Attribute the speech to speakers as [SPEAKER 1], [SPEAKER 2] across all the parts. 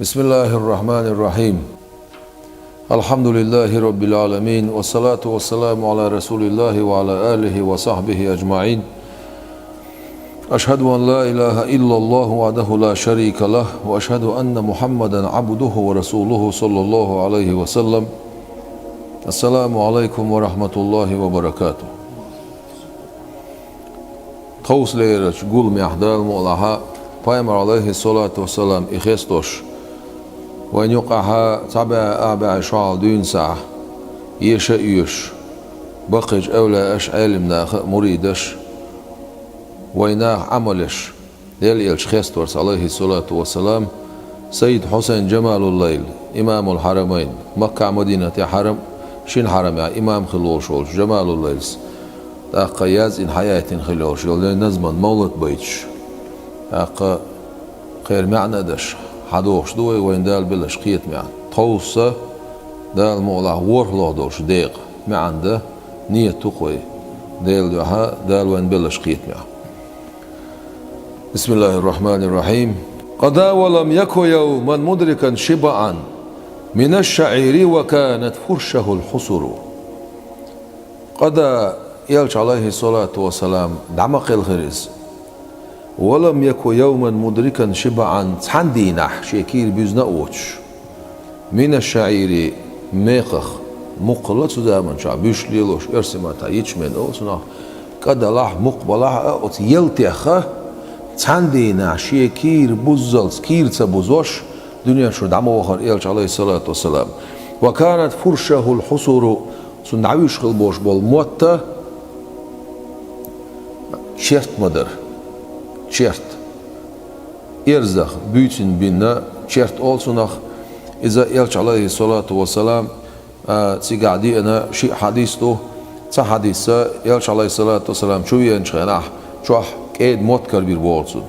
[SPEAKER 1] بسم الله الرحمن الرحيم. الحمد لله رب العالمين، والصلاة والسلام على رسول الله وعلى آله وصحبه أجمعين. أشهد أن لا إله إلا الله وحده لا شريك له، وأشهد أن محمدا عبده ورسوله صلى الله عليه وسلم. السلام عليكم ورحمة الله وبركاته. توصليرش قول ميحدال مولها Peygamber aleyhissalatu vesselam ikhestos وإن يقعها تبع شعال دون ساعة يش بقج أولى أش علمنا مريدش ويناه عملش ديل خيستورس عليه الصلاة والسلام سيد حسين جمال الليل إمام الحرمين مكة مدينة حرم شين حرم يعني إمام خلوش جمال الليل قياز إن حياة خلوش نزمن مولد بيتش خير معنى دش حدوش دوي وين دال بلش قيت معن توصى دال مولا ورلو دوش ديق معن ده نية تقوي دال دوها دال وين بلش قيت معن. بسم الله الرحمن الرحيم. قضى ولم يكن يوما مدركا شبعا من الشعير وكانت فرشه الحصر. قضى يلش عليه الصلاة والسلام دعمق الخريز ولم يكن يوما مدركا شبعا تحندينح شكير بيزنقوش من الشعير ميقخ مقلت دائما شعب يشليلوش ارسمتا يتشمن اوسنا قد الله مقبلح اوت يلتخ تحندينح شكير بوزل كير تبوزوش دنيا شو دعمو وخر إلش عليه الصلاة والسلام. وكانت فرشه الحصر سندعوش خلبوش بالموتة شرط مدر شرط إرزخ بيتين بينا شرط أولسونخ إذا إلش عليه الصلاة والسلام تيقعدي أنا شيء حديثه تحديث إلش عليه الصلاة والسلام شو ينشغناه شو كيد موت كربير بورسون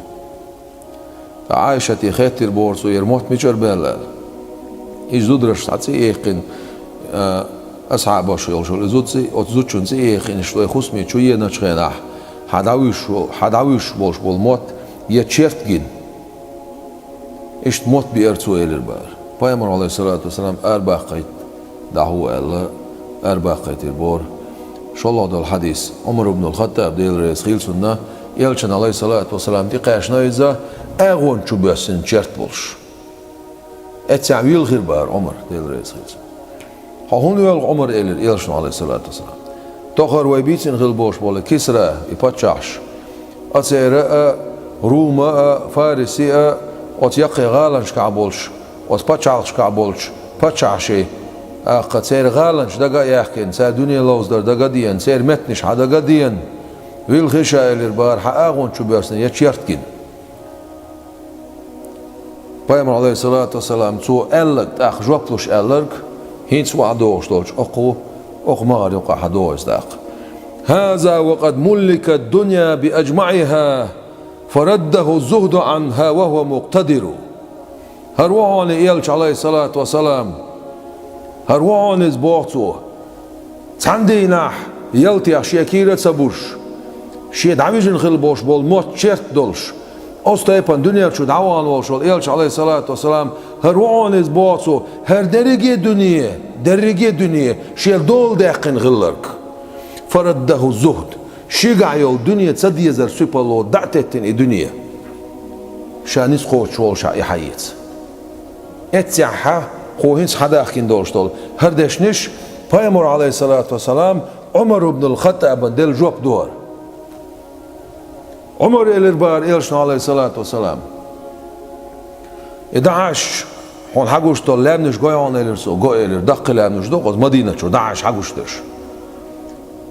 [SPEAKER 1] عائشة تخيتر بورسو يرموت ميجر بلال إجدودرش تعطي إيقن أصحاب شو إزودسي أتزودشون سي إيقن شو يخصمي شو ينشغناه حداويش بولش بالموت يتشيرت جين إشت موت بيرتو إلى بار. Peygamber aleyhissalatu vesselam أربعة دعوة الله أربعة البور شلاد الحديث عمر بن الخطاب ديل رئيس خيل سنة يلشن aleyhissalatu vesselam تقاش نايزا أغون شو بيسن شيرت بولش اتعويل غير بار عمر ديل رئيس خيل سنة هون يل عمر إلى يلشن aleyhissalatu vesselam تخر ويبيتين غلبوش بولا كسرى يبتشعش أتيرا روما فارسي أتيقي غالنش كعبولش أتبتشعش كعبولش بتشعشي قتير غالنش دقا يحكين سير دنيا لوزدر دقا ديان سير متنش حدقا ديان ويل خشا الاربار حقاغون شو بيرسن يتشيرتكين. Peygamber aleyhissalatu vesselam تو ألق تأخ جوبلوش ألق هينس وعدوش دولش أقو أخمار يقع حدوش داق. هذا وقد ملك الدنيا بأجمعها فرده الزهد عنها وهو مقتدر. هروان إيلش عليه الصلاة والسلام هروان إزبوعتو تانديناح يلتي شيكيرة سبوش شيد عميجن خلبوش بول موت شرط دولش أستيبان دنيا شو دعوان وشول إيلش عليه الصلاة والسلام هروان إزبوعتو هر درجة دنيا شير دول داقن غلرك فرده الزهد شيقع يو دنيا تصدي زر سوبالو دعتتن الدنيا شانيس خوش شوال شاي حيات اتسعها خوهنس حداخين دولشتول هردشنش Peygamber aleyhissalatu vesselam عمر بن الخطاب دل جوب دور عمر الاربار إلشن aleyhissalatu vesselam 11 هون حقوش طول لامنش قويون إلرسو قوي إلر دق لامنش دوقز مدينة شو 11 حقوشتش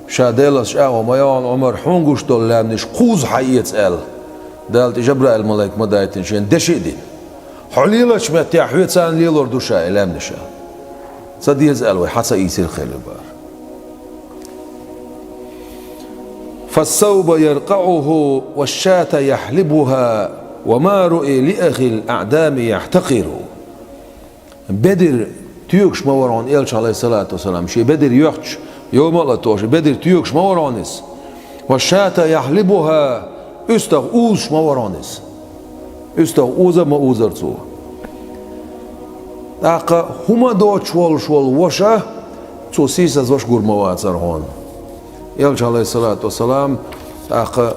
[SPEAKER 1] شادلس شاو ميان عمر حونقوش طول لامنش قوز حييت ال دالت جبرائيل الملك مدايتن شين دشيدين حليلش متاح ويتسان ليلور دوشا لامنش صديز ال وحسا يصير خير بار فالثوب يرقعه والشاة يحلبها وما رؤي لأخي الأعدام يحتقر. بدر تيوكش موران إلش عليه الصلاة والسلام شي بدر يحتش يوم الله توش بدر تيوكش مورانس والشاة يحلبها استغ اوز مورانس استغ اوزا ما اوزرتو اقا هما دوت شول وشا تو سيسز وش قرموات هون يلج عليه الصلاة والسلام اقا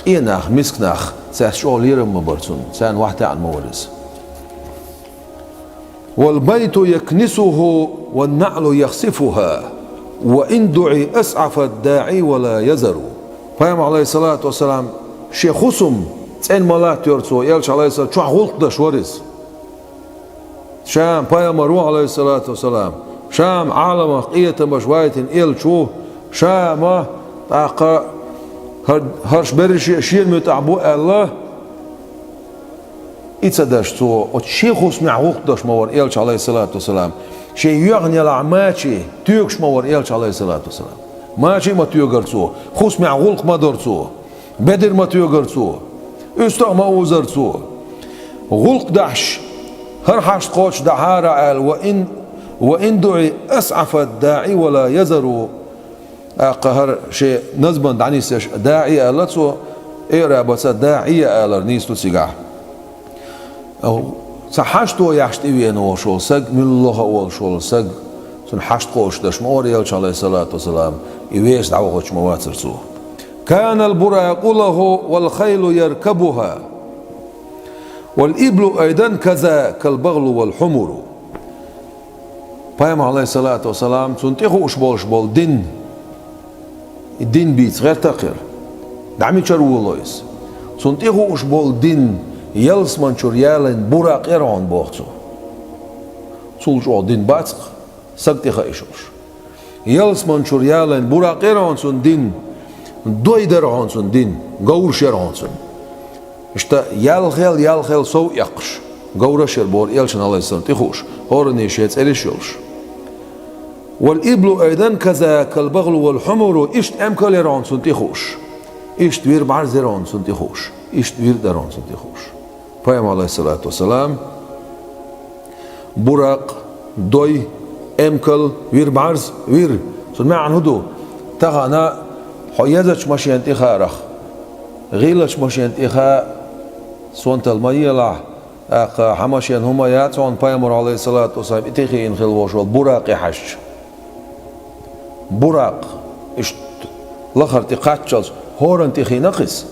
[SPEAKER 1] إناخ مسكناخ ساس شول يرم مبرسون سان واحد عن مورز والبيت يكنسه والنعل يخسفها وإن دعي أسعف الداعي ولا يزر. فهم عليه الصلاة والسلام شيخ خصم تين ملات يرسو يلش عليه الصلاة شو غلط دش ورز شام فهم روح عليه الصلاة والسلام شام عالم قية مشواية إل شو شام تاقا هرش برش شير متعبو الله إتصدش تو وشيخ خصم غلط دش مور يلش عليه الصلاة والسلام شيء يغني العماتي تيوكش مور يلش عليه الصلاة والسلام ماشي ما تيوغرسو خصم غلط ما درسو بدر ما تيوغرسو استغ ما وزرسو غلق دحش هر حش قوش دحار عال وإن دعي أسعف الداعي ولا يزر أقهر شيء نزبن دعنيسش داعي ألتسو إيرا بس داعي ألر نيستو سيقع أو سحشتو يحشتي وينو شول سق من الله أول شول سق سن حشت قوش دش موري يلش عليه الصلاة والسلام يويش دعوة قوش مواترسو كان البراق له والخيل يركبها والإبل أيضا كذا كالبغل والحمر. فهم عليه الصلاة والسلام سنتيخو شبول دين الدين بيت غير تقر دعمي شرو لويس سنتيخو شبول دين يلس من شريالين براق يرعون بوغتو سولجو دين باتق سقتيخا إيشوش يلس من شريالين براق يرعون سن دين دوي در عنصن دين غور شر عنصن اشتا يالخيل سو يقش غور شر بور يلشن الله السلام تخوش هورني شيت اليشوش والإبل أيضا كذا كالبغل والحمر اشت أمكال عنصن تخوش اشت وير بعرزر عنصن تخوش اشت وير در عنصن تخوش. فهم عليه الصلاة والسلام براق دوي أمكال وير بعرز وير سمع عن هدو تغانا حيزش مشين تخارخ غيلش مشين تخا سونت الميلا اق حمشين هما ياتون بايمر عليه الصلاة والسلام اتخي ان خلوش والبراق يحش براق اشت لخر تقاتشلس هورن تخي نقص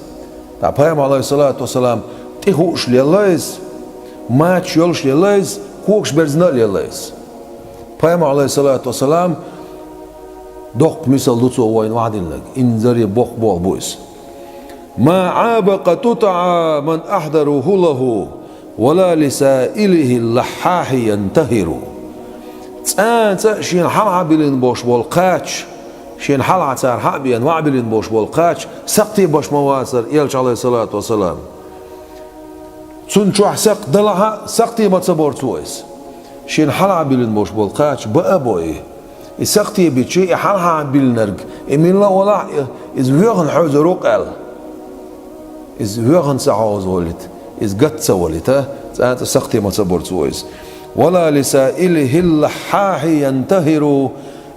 [SPEAKER 1] تا بايمر عليه الصلاة والسلام تخوش ليلايز ماتش يولش ليلايز كوكش برزنا ليلايز بايمر عليه الصلاة والسلام دوق مثل دوتو وين وعدين لك انزري بوق بويس ما عاب قطع من أحضره له ولا لسائله اللحاح ينتهر تسان شين حلعة بلين بوش بولقاتش شين حلعة تار حابين وعبلين بوش بولقاتش سقتي بوش مواسر يلش عليه الصلاة والسلام تسنشوح سق دلها سقتي ما تصبور تويس شين حلعة بلين بوش بولقاتش بأبوي السقطي بشيء حالها بالنرج إمين الله ولا إز ويغن حوز روقال إز ويغن سعوز ولد إز قد سولد هذا السقطي ما صبرت ويز ولا لسائله اللحاح ينتهر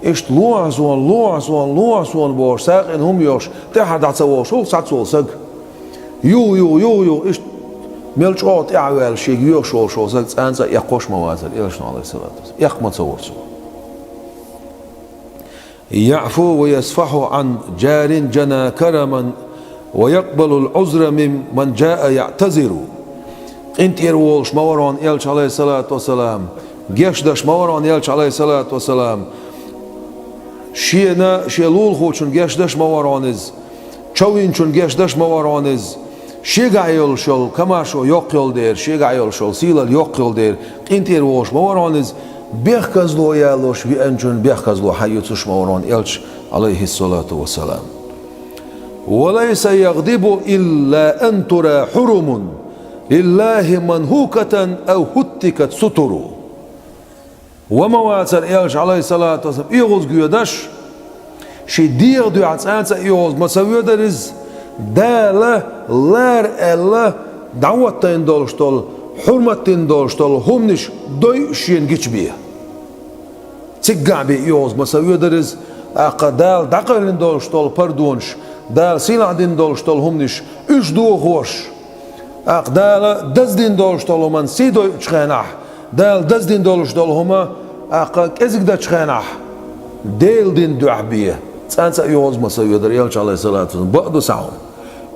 [SPEAKER 1] إشت لوعسون بوش ساق إن هم يوش تحد عتسوى شو ساتسول سق يو إشت ملشوت إعوال شيء يوش شو سق أنت يقوش موازل إيش عليه الصلاة والسلام يق ما تصورت يعفو ويصفح عن جار جنى كرما ويقبل العذر من جاء يعتذر. انت يروش موران يلش عليه الصلاة والسلام جيش دش موران يلش عليه الصلاة والسلام شينا شيلول خوشن جيش دش مورانز چوين چون جيش دش مورانز شيغا يلشل كماشو يقيل دير شيغا يلشل سيلال يقيل دير انت يروش مورانز بيخكزلو يالوش بيأنجن بيخكزلو حيوتش موران يلش عليه الصلاة والسلام وليس يغضب إلا أن ترى حرم لله منهوكة أو هتكت ستر. ومواتر يلش عليه الصلاة والسلام يغوز قيودش شي دير دو عتسانسا يغوز مساوية درز دالة لار ألا دعوتين دولشتول حرمتين دولشتول همنش دوي شين جيش بيه تقع بي يغوز مساوية درز أقدال دقلين دولشتول پردونش دال سيلعدين دولشتول همنش اش دو خوش أقدال دزدين دولشتول من سيدو اتشخينح دال دزدين دولش دولهما أقاك إزق دا تشخينح ديل دين دعبية سانسا يوز مسوي دريالش عليه الصلاة والسلام بعض ساعهم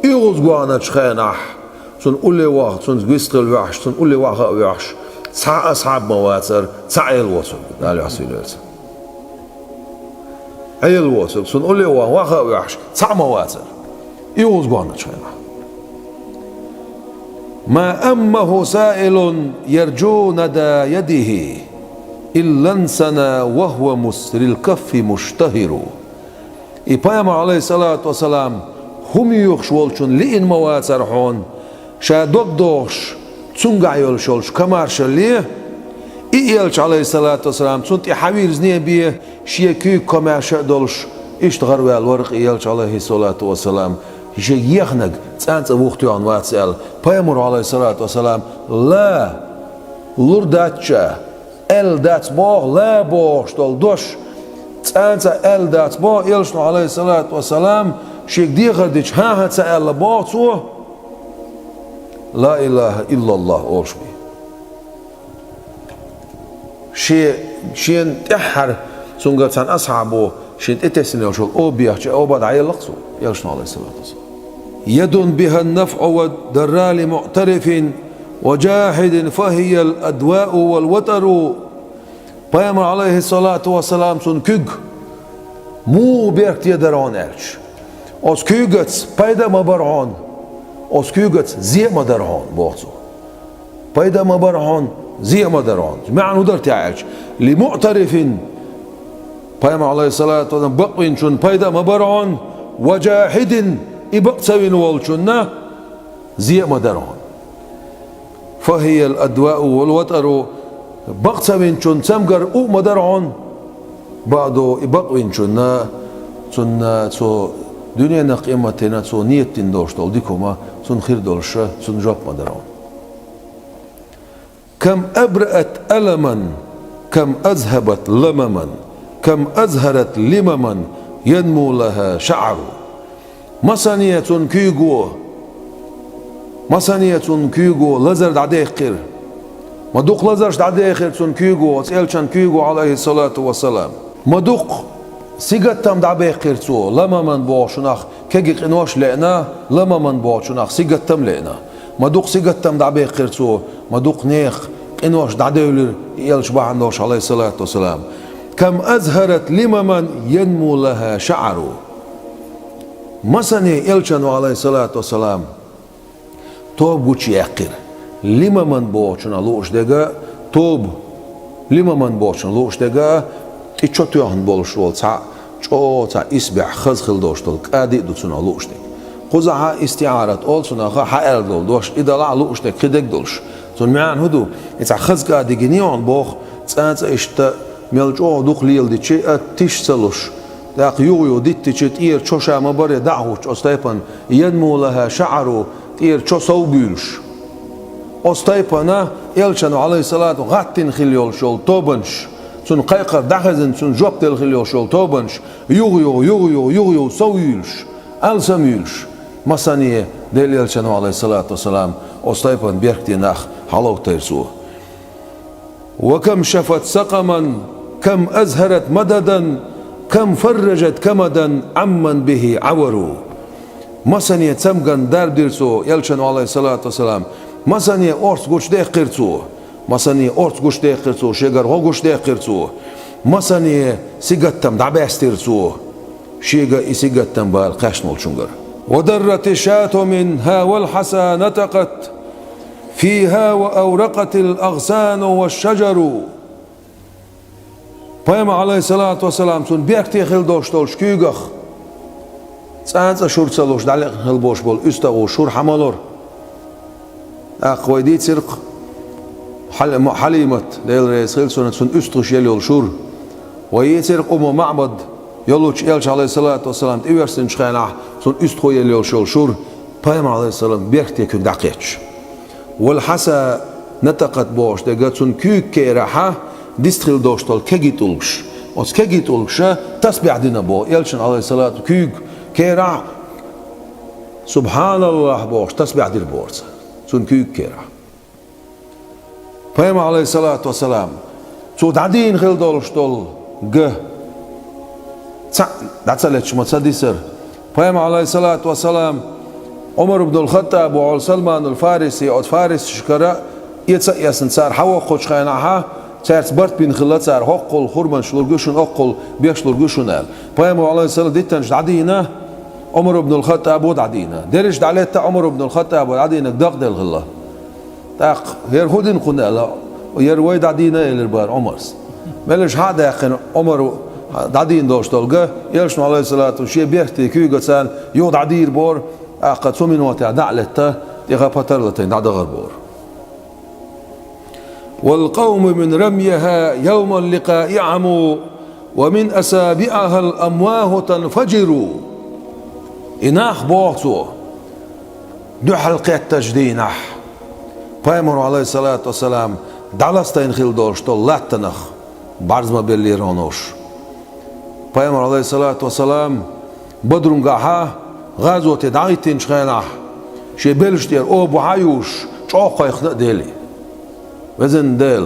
[SPEAKER 1] يوز قوانا تشخينح سن أولي واحد سن قيستر الوحش سن أولي واحد وحش سا أصحاب مواتر سا عيل وصل قال يحسين لسه عيل وصل سن أولي واحد وحش سا مواتر يوز قوانا تشخينح ما أمه سائل يرجو ندى يده إلا انسنا وهو مسر الكف مشتهر إبايم عليه الصلاة والسلام هم يخشولشون لئن مواتر حون شا دوغش تسونغا يولشولش كمارشليه إيالش عليه الصلاة والسلام تسونت إحاوير زنيه بيه شيكي كمارشا دولش اشتغر والورق إيالش عليه الصلاة والسلام شي يخنق تسانت وقتيان واتسال بيامر عليه الصلاة والسلام لا لرداتشا ال دات بو لا بوش دول دوش تسانت ال دات بو إيالش عليه الصلاة والسلام شيك ديغر ديش ها تسال بو تو لا إله إلا الله أوشبي شين تحر سونغا تان أصحابه شين اتسن يوشول أو بيحش أو بعد عيل لقصو يلشنا عليه الصلاة والسلام يد بها النفع والدرال معترف وجاحد فهي الأدواء والوتر بيامر عليه الصلاة والسلام سون كيغ مو بيرت يدرون إلش أس كيغت بايدا مبرعون أس كيغت زي مدرعون بوصو بايدا مبرعون زي مدرعون معنى درت يعيش لمعترف بيامر عليه الصلاة والسلام بقوين شون بايدا مبرعون وجاحد إبقسوين والشنا زي مدرعون فهي الأدواء والوتر بقسوين شون سمقر أو مدرعون بعدو إبقوين شنا سن سو دنيا نقيمتنا سو نيتين دوش دول ديكوما سن خير دولش سن جاب مدرعون كم أبرأت ألما كم أذهبت لمما كم أزهرت لمما ينمو لها شعر مسانية كيغو لزر دعديخر مدوق لزرش دعديخر سن كيغو سيلشان كيغو عليه الصلاة والسلام مدوق سيغتام دعبيخر سو لما من بوشناخ كيغيق انوش لئنا لما من بوشناخ سيغتام لئنا مدوق سيغتام دعبيخر سو مدوق نيخ انوش دعديولر يلش باعندوش عليه الصلاة والسلام كم أزهرت لمما ينمو لها شعر مساني يلشان عليه الصلاة والسلام توب وچ يقر لما من بوچنا لوش دغا توب لما من بوچنا لوش دغا تيچوت يهن بولشول تا چو تا اسبع خزخل دوشتل قادي دوتسنا لوش دغ قزها استعارة اولسنا حال دول دوش ادلا لوش دغ خدك دولش زون معن هدو اتع خزقا دغنيون بوخ تانت اشت ملجو دخليل دي تشي تيش سلوش داق يويو ديت تشي تير چوشا مبر دعوش استيپن ينمو لها شعر تير چو صوبيلش استيپنا يلشن عليه الصلاة غاتين خليول شول توبنش سن قيقر دخزن سن جوبتل خليول شول توبنش يويو صويلش السميلش مسانيه دل يلشن عليه الصلاة والسلام استيپن بيركتي نخ حلو تيرسو وكم شفت سقما كم أزهرت مددا كم فرجت كمدا عمن به عوروا مسانية سمغن دار ديرسو يلشن عليه الصلاة والسلام مسانية أورس غوش ديخ قرسو مسانية أورس غوش ديخ قرسو شيغر هو غوش ديخ قرسو مسانية سيغتم دعباس تيرسو شيغا إسيغتم بالقشنول شنغر ودرت الشاة منها والحسى نتقت فيها وأورقت الأغصان والشجر بيما عليه الصلاة والسلام سن بيكتي خل دوشتولش كيغخ سانسا شور تسالوش دعلق خل بوش بول استغو شور حمالور أقويدي تسرق حليمت ليل رئيس خل سن استغش يليول شور ويتسرق معبد يلوش يلش عليه الصلاة والسلام تيورسن شخينح سن استغو يليول شور بيما عليه السلام بيكتي كن دقيتش والحسا نتقت بوش دقات سن كيك كيرحة ديستخل دوشتال كيجيتولش وس كيجيتولش تسبيح دينا بو يلشن عليه الصلاة كيك كيرح سبحان الله بوش تسبيح دير بورس سن كيك كيرح Peygamber aleyhissalatu vesselam so dadin khil dolshtol g datsalet shmatsadisir Peygamber aleyhissalatu vesselam Umar ibn al-Khattab و Salman al-Farisi od Faris shkara yetsa yasin sar hawa khochkhanaha Çerts bart bin khillat hoqqul khurban shulgushun oqqul biyashlurgushunal Peygamber aleyhissalatu dittan dadina Umar ibn al-Khattab و dadina derish dalet Umar ibn al-Khattab و dadina daqdel khilla تاق هير هودين قلنا لا وير ويد عدينا البار عمرس ملش هذا يقين عمر عدين دوش تلقى يلش عليه الصلاة والشيء بيحتي كي قتال يود عدير بور قد سمين وتع دعلته يغا بطرلتين دع غربور والقوم من رميها يوم اللقاء يعموا ومن أسابعها الأمواه تنفجر إناخ بوعتو دو حلقات تجدينح Peygamber aleyhissalatu vesselam Dalastayın khil dolştol lattanakh barzma bellir onoş. Peygamber aleyhissalatu vesselam Badrungaha gazwat daitin shkhanah shebelshter o buhayush çoqaykhna deli. Vezin del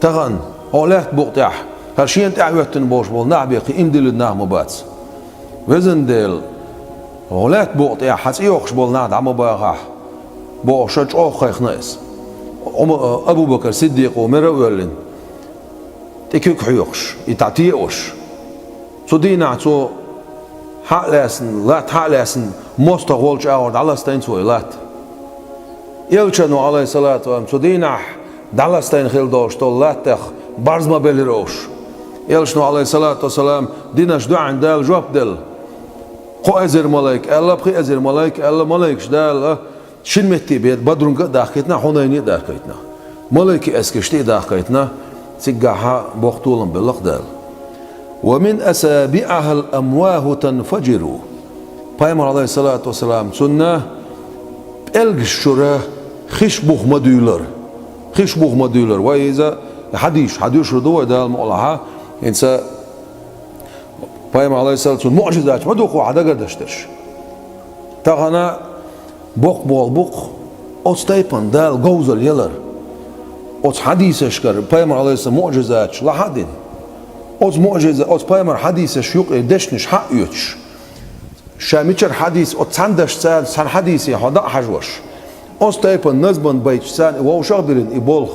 [SPEAKER 1] tagan olat buqtah harshin ta'watun bosh bol nabi imdil nahmu bats. Vezin del olat buqtah hasi yoqsh bol nad amabagah bosh çoqaykhnas Abu Bakr Siddiq Ömer öğlen tekük huyuş itatiyoş sudina so halasen lat halasen mosta golç ağır Dallas'tan so lat Elçano aleyhissalatu vesselam sudina Dallas'tan khildoş tollat barzma beliroş Elçano aleyhissalatu vesselam dinaş duan dal jop del qoazer malaik Allah qoazer malaik Allah malaik dal شنمتي بيت بدرون داخلتنا حنيني داخلتنا ملكي اسكشتي داخلتنا سجاها بوقتولن بالقدر ومن أسابعها الأمواه تنفجر Peygamber aleyhissalatu vesselam سنة الجشرة خشبوخ مديولر وإذا حديث ردوه ده المقلعة إنسا Peygamber aleyhissalatu vesselam معجزات ما دوقوا عدا قدشتش تغنى بوق بول بوق أستيبان دال جوزل يلر أت حديث شكر Peygamber aleyhissalatu معجزات لحدين أت معجزة أت Peygamber حديث شيوق دشنش حق يوتش شاميشر حديث أت سندش سان حديثي هذا حجوش أستيبان نزبن بيت سان ووشغبرين إبولخ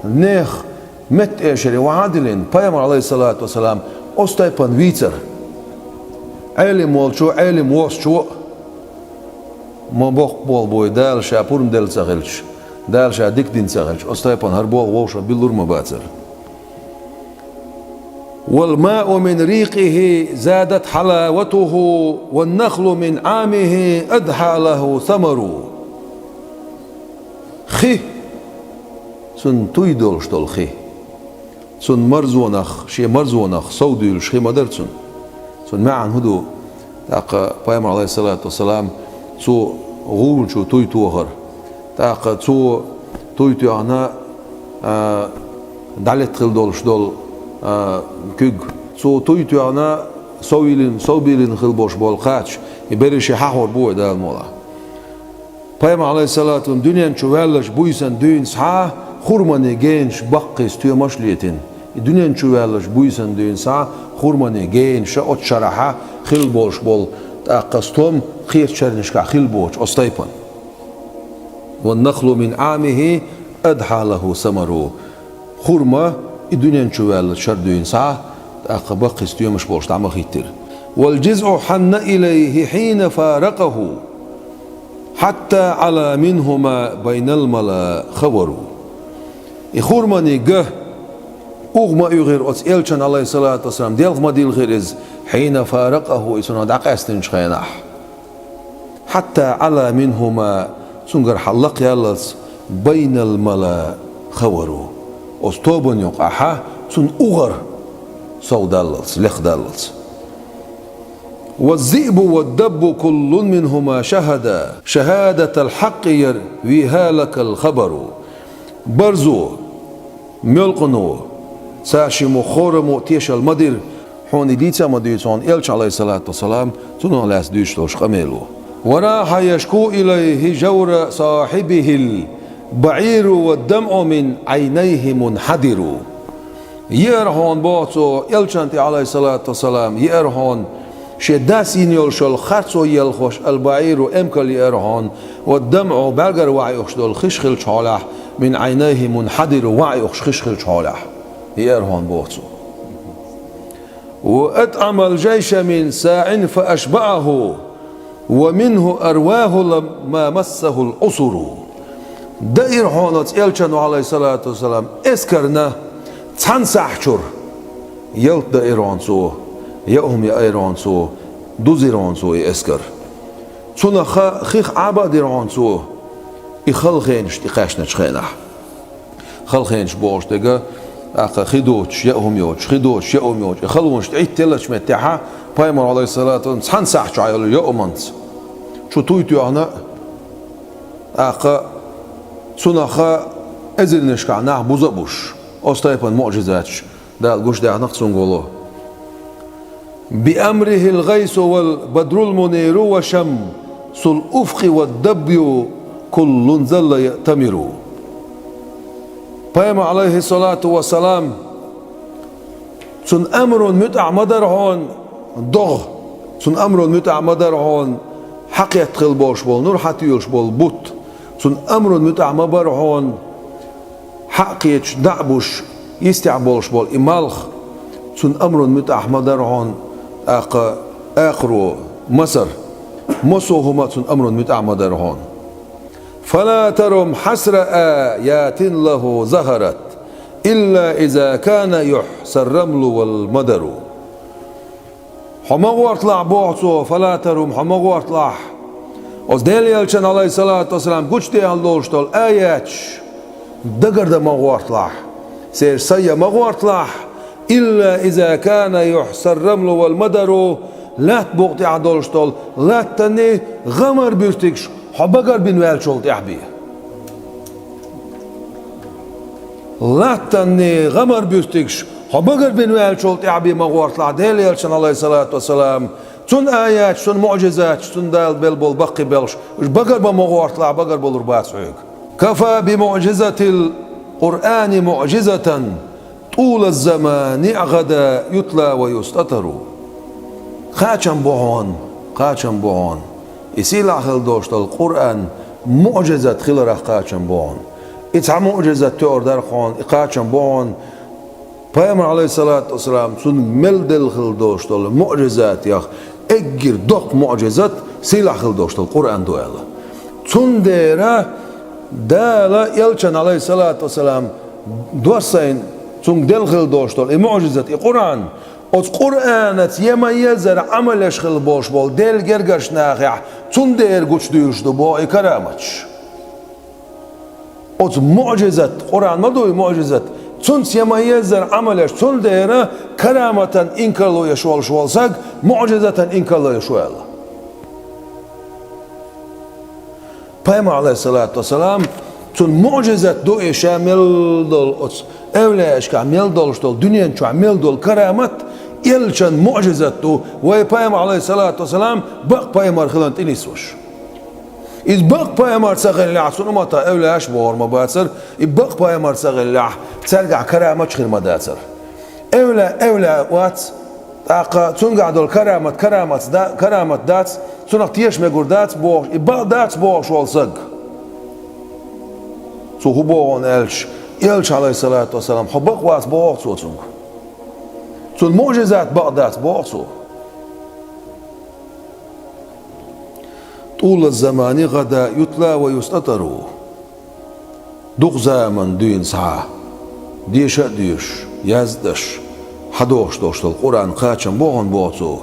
[SPEAKER 1] نخ مت إيشري وعادلين Peygamber aleyhissalatu vesselam أستيبان ويتر علم والشو علم وشو ما بوق بول بوي دال شابورم دل سغلش دال شا ديك دين سغلش أستيبان هربول ووشا بيلور مباتر والماء من ريقه زادت حلاوته والنخل من عامه أدحى له ثمر خي سن تويدول شتول خي سن مرزونخ شي مرزونخ سوديل شي مدرسن سن معن هدو تاق Peygamber aleyhissalatu vesselam سو غول شو توي توغر تاق سو توي توغنا دالت خل دولش دول كوج سو توي توغنا سوبيلين خل بوش بول قاتش يبرش حور بو ده المولا Peygamber aleyhissalatu dünyanın çuvalış buysan düğün sağ hurmanı genç bakkız tüyamaşliyetin dünyanın çuvalış buysan düğün sağ hurmanı genç ot şaraha خل بوش بول قصتم خير شرنشكا خل بوش أستيبان والنخل من عامه أدحى له ثمره خرمة الدنيا نشوال شردوين ساعة أقبق استيومش بوش تعمل خيتر والجزء حن إليه حين فارقه حتى على منهما بين الملا خبروا خرمة نجه أغمى يغير أتسألشان عليه الصلاة والسلام ديال ما ديال غيرز حين فارقه يسون دعقاستن شخيناح حتى على منهما سنجر حلق يالس بين الملا خورو أستوبن يقعها سن أغر سودالس لخدالس والذئب والدب كل منهما شهادة الحق يرويها لك الخبر برزو ملقنو ساشي مخورمو تيش المدير حوني ديتا مديتون إلش عليه الصلاة والسلام تنو لاس ديشتوش قميلو وراح يشكو إليه جور صاحبه بعير والدمع من عينيه منحدر. يرهون بوتو يلشنتي عليه الصلاة والسلام يرهون شداسين يلشل خرصو يلخوش البعير امكل يرهون والدمع بلغر وعيوش دول خشخل شالح من عينيه منحدر وعيوش خشخل شالح يرهون بوتو. وأطعم الجيش من ساع فأشبعه ومنه أرواه لما مسه الأسر. دائر هونت يلشن عليه الصلاة والسلام اسكرنا تنسحشر يلت دائرون سو يأهم يأيرون سو دوزيرون سو اسكر سونا خيخ عباديرون سو يخلخينش تقاشنا شخينح خلخينش بوش دقا أخا خدوش يأهم يوش خدوش يأهم يوش يخلونش تعيد تلش متاحة بايمر عليه الصلاة والسلام تنسحش عيالو يأمنت شو تويتو أنا أخا سونا خا أزلنش كعناه بوزبوش أستيبن معجزاتش دا الجوش دا نقصون قولوه. بأمره الغيث والبدر المنير وشمس الأفق والدبي كل ظل يأتمر. بيما عليه الصلاة والسلام سن أمر متع مدرهون ضغ سن أمر متع مدرهون حق يدخل باش بول نور حتى يلش بول بوت سن أمر متع مبرهون حق يدعبش يستعبولش بول إمالخ سن أمر متع مدرهون آخر مصر مصوهما سن أمر متع مدرهون. فلا ترم حسر آيات له ظهرت إلا إذا كان يحسى الرمل والمدر. حمغو أطلع بوعصو فلا ترم حمغو أطلع أصديل يلشن عليه الصلاة والسلام قوش دي هنلوشتول آيات دقر دا مغو أطلع سير سيا مغو أطلع إلا إذا كان يحسى الرمل والمدر لا تبغتي عدولشتول لا تني غمر بيرتكش حبقر بن والشول تحبي لا تني غمر بيرتكش حبقر بن والشول تحبي مغو أطلع ديل يلشن عليه الصلاة والسلام سن آيات سن معجزات سن دال بلبل بقي بلش بقر بمغو أطلع بقر بلربات سعيق. كفى بمعجزة القرآن معجزة طول الزمان غدا يتلى ويستتر. قاچن بوهون يسيل عخل دوشت القرآن معجزة خلرا قاچن بوهون إتع معجزة تؤردر خون قاچن بوهون. پیامبر عليه الصلاة والسلام سن ملدل خل دوشت المعجزات يخ اجر دق معجزات سيل عخل دوشت القرآن دويلا سن ديرا دالا يلشن عليه الصلاة والسلام دوسين سن دلخل دوشتول المعجزة القرآن القرآن يميزر عمل يشخل بوش بول دل جرجش ناخع سن دير قوش ديوشتو بو إكرامتش معجزة القرآن ما دوي معجزة سن يميزر عمل يش سن دير كرامة إنكرلو يشوال شوال ساق معجزة إنكرلو يشوال. پیامبر عليه الصلاة والسلام سن معجزة دو شامل دول أولاش كعمل دولشتول دنيا شو عمل دول كرامات يلشن معجزة دو ويبايمر عليه الصلاة والسلام بق بايمر خلانت إنيسوش إذ بق بايمر سغل لع سن متا أولاش بور ما باتر بق بايمر سغل لع ترجع كرامات خير ما داتر أولا وات تاقا تنقع دول كرامات دات سنق تيش مقور دات بوش إبقى دات بوش والسق سو هو بوغن يلش عليه الصلاة والسلام حبق واس بوغ سو تنق سو المعجزات بقى دات بوغ سو. طول الزمان غدا يتلى ويستتر. دوغ زمن دين ساعة ديش يزدش حدوش دوشت القرآن قاچن بوغن بوغسو.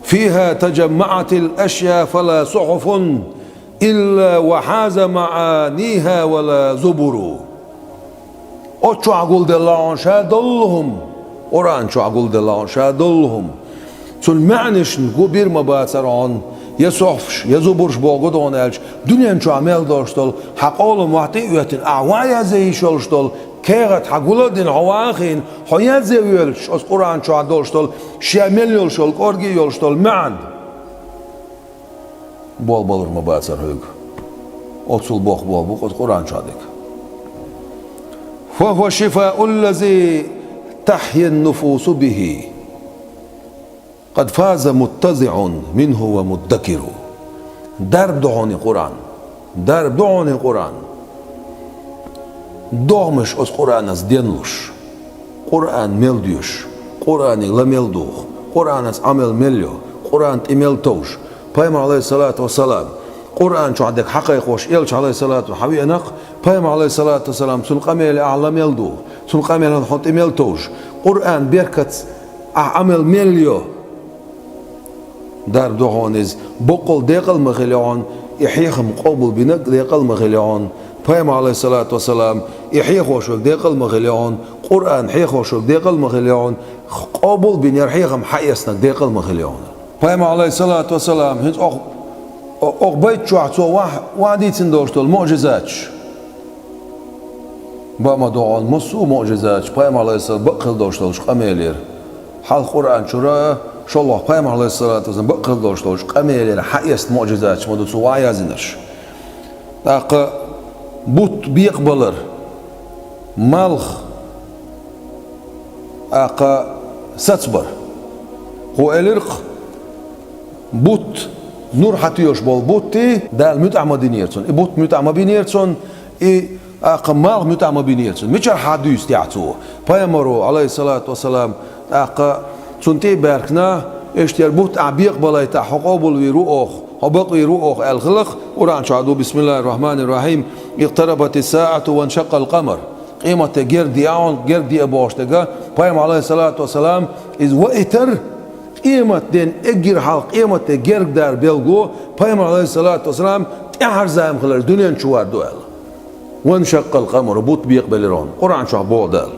[SPEAKER 1] فيها تجمعت الأشياء فلا صحف إلا وحاز معانيها ولا زبر. أتشو عقول دلان شادلهم قرآن شو عقول دلان شادلهم سن معنش نقو بير مباتران يصحفش يزبرش باقودان الش دنيا شو عمل داشتل حقال محتويات أعوايا زي شلشتل كيغت حقول دين عواخين حياة زي يلش از قرآن شو عداشتل شامل يلشل كارجي يلشتل معن بال بالر مباتر هيك أتصل باق بال بق از قرآن شادك فهو الشفاء الذي تحيا النفوس به، قد فاز متزع منه ومدكر. درب دعوني قرآن، درب دعوني قرآن، دومش از قرآن از دينلوش، قرآن ملديوش، قرآن لملدوخ، قرآن از عمل مليو، قرآن تملتوش. پیغمبر عليه الصلاة والسلام قرآن شو عندك حقيقة وش إلش عليه الصلاة والحبيب نق پیغمبر عليه الصلاة والسلام سلقمي لأعلم يلدو سلقمي لنحط ملتوش. قرآن بركت عمل مليو. در دعونيز بقول ديقل مخليون يحيخم قبول بنق ديقل مخليون. پیغمبر عليه الصلاة والسلام يحيخ وشوك ديقل مخليون، قرآن حيخ وشوك ديقل مخليون، قبول بنير حيخم حيسنك ديقل مخليون. پیغمبر عليه الصلاة والسلام هنز أخ بيت شوعتو وعدي تندوشتو المعجزات بما دعون مصو معجزات. پیغمبر عليه الصلاة بقل دوشتوش قميلير حال قرآن شرا شو الله پیغمبر عليه الصلاة والسلام بقل دوشتوش قميلير حيست معجزات مدوتو وعيازنش. تاق بوت بيقبلر مالخ أقا ستبر هو الرق بوت نور حتيوش بول بوتي دال متعمة دينيرتون بوت متعمة بينيرتون أقا مال متعمة بينيرتون ميشر حديث تيعتو پیغمبر عليه الصلاة والسلام أقا تنتي باركنا اشتير بوت عبيق بلايتا حقوبل ويروخ حبق ويروخ الخلق. قرآن شعدو بسم الله الرحمن الرحيم اقتربت الساعة وانشق القمر. قيمة جردي أعون جردي أبوشتجا پیغمبر عليه الصلاة والسلام إذ وإتر قيمة دين إجر حلق قيمة جرد دار بيلجو پیغمبر عليه الصلاة والسلام أحر زايم خلال دنيا نشوار دوال وانشق القمر بوت بيقبلرون. قرآن شو بودال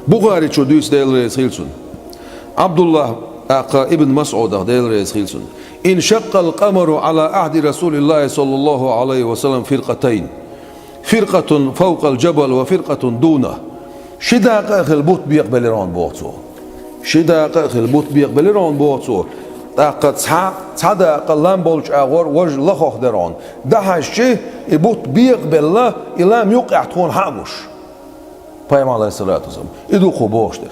[SPEAKER 1] بخاري شو دوس ديل رئيس خيلسون عبد الله ابن مسعود ديل رئيس خيلسون انشق القمر على عهد رسول الله صلى الله عليه وسلم فرقتين، فرقة فوق الجبل وفرقة دونه. شداق أخل بوت بيقبلرون بوتو، شداق أخل بوت بيقبلرون بوتو. تاقت صدا قلام بولش أغور وجه لخوخ درون. ده هالشيء بوت بيقبل له إلام يقع تكون حامش. پیغمبر عليه الصلاة والسلام إدو خبوش درك.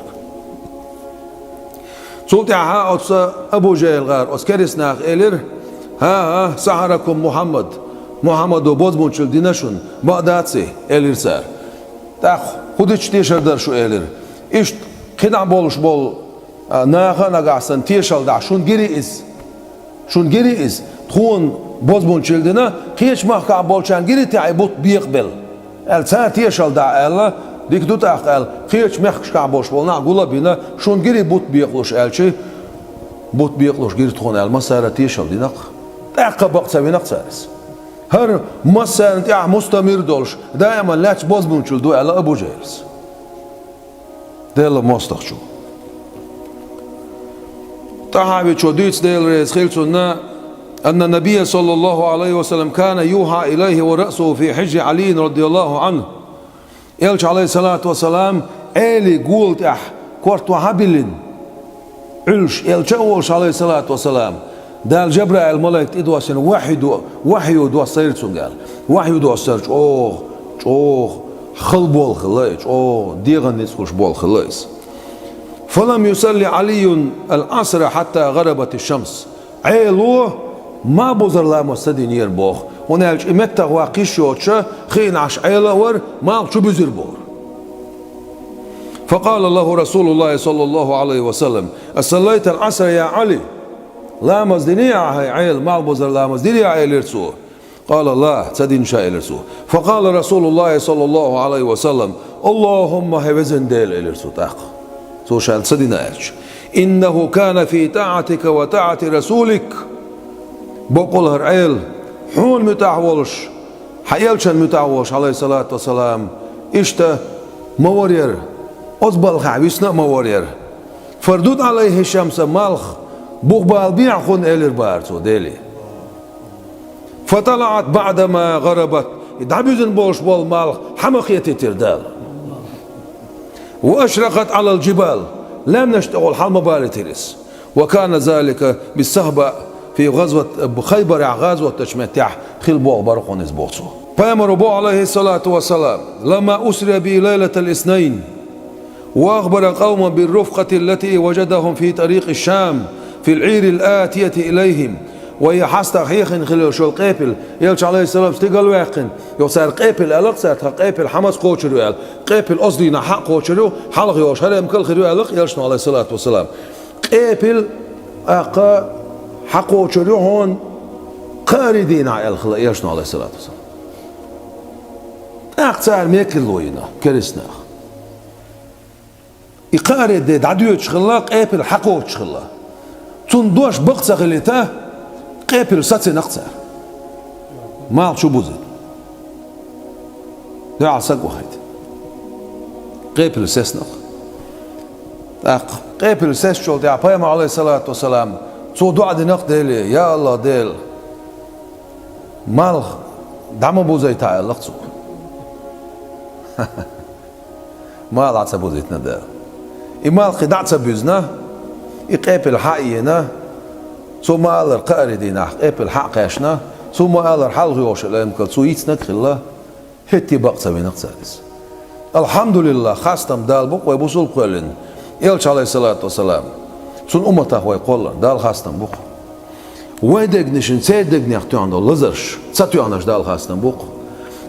[SPEAKER 1] سلطة ها أبو جهل غار أسكرس ناخ إلير ها سحركم محمد وبوزمون شل دينشون بغدادسي إلير سار تاخ خودش تيشر در شو إلير إيش خدع بولش بول ناخا نقعسن تيشل دع شون جري إز تخون بوزمون شل دينا خيش مخكع بولشان جري تعي بوت بيقبل السان تيشل دع الله ديك دوت أقل خيش مخش كعبوش بولنا قولا بينا شون جري بوت بيقلوش ألشي بوت بيقلوش جري تخون المسارة تيشل دينق تاقا بقتا بينق سارس هر مسارة تاع مستمر دولش دائما لاتش بوز بنشل دو على أبو جيلس ديل مستخ شو تحابي شو ديتس ديل ريس خيلسونا أن النبي صلى الله عليه وسلم كان يوحى إليه ورأسه في حج علي رضي الله عنه. إلش عليه الصلاة والسلام إلي قولت كورت وحبلين علش إلش أولش عليه الصلاة والسلام دال جبرائيل الملائكة إدواسين وحي دو سيرتون قال وحي دو سيرت خل بول خلايش ديغن نسخش بول خلايس. فلم يصلي علي العصر حتى غربت الشمس. عيلو ما بوزر لا مستدين يربوخ ونالج إمتى واقيش يوتشا خين عش عيلة ور ما شو بزر بور. فقال له رسول الله صلى الله عليه وسلم أصليت العصر يا علي؟ لا مزدني يا عيل ما بوزر لا مزدني يا عيل يرسو. قال لا تدين شاء يرسو. فقال رسول الله صلى الله عليه وسلم اللهم هبزن ديل يرسو تاق سوشال تدين أرش إنه كان في طاعتك وطاعة رسولك. بقول هرعيل حون متعولش حيالشان متعولش عليه الصلاة والسلام إشتا مورير أصبل خعبيسنا مورير فردود عليه الشمس مالخ بقبال بيعخون إلير بارتو ديلي. فطلعت بعدما غربت دعبيزن بولش بول مالخ حمقيتي تردال وأشرقت على الجبال لم نشتغل حلم بارتيرس. وكان ذلك بالصهبة في غزوة خيبر غزوة تشمتح خيل بوغ برقون إزبوتسو. فأمر أبو عليه الصلاة والسلام لما أسري به ليلة الاثنين وأخبر قوما بالرفقة التي وجدهم في طريق الشام في العير الآتية إليهم وهي حاستا خيخن خلال شو القابل يلش عليه السلام استقل واقن يصير قابل ألق صار قابل حماس قوشرو يال قابل أصدينا حق قوشرو حلق يوش هلا مكل خيرو ألق يلشنا عليه الصلاة والسلام قابل أقا حق قوشرو هون قاردين على الخلا يلشنا عليه الصلاة والسلام أقصار ميكل لوينا كرسنا يقارد دي دعديو تشخلا قابل حق قوشخلا تندوش بقصة خليته قابل ساتسي نقصر مال شو بوزي ده عصاق وخيت قابل سيسنق قابل سيس شو ده عبايم عليه الصلاة والسلام تو دعا دي نق ديلي يا الله ديل مال دعم بوزي تعال لقصو مال عصا بوزيتنا ديل إمال قدعت بوزنا يقابل حقينا ثم قال القاردين قابل حق قاشنا ثم قال الحلغ يوش الامكال سو يتسنك خلا هتي بقصة بين اقتصادس الحمد لله خاصتم دال بق ويبوصل قولن يلش عليه الصلاة والسلام سن أمته ويقولن دال خاصتم بق ويدقنش نسيدقني اختو عند اللزرش ساتو عناش دال خاصتم بق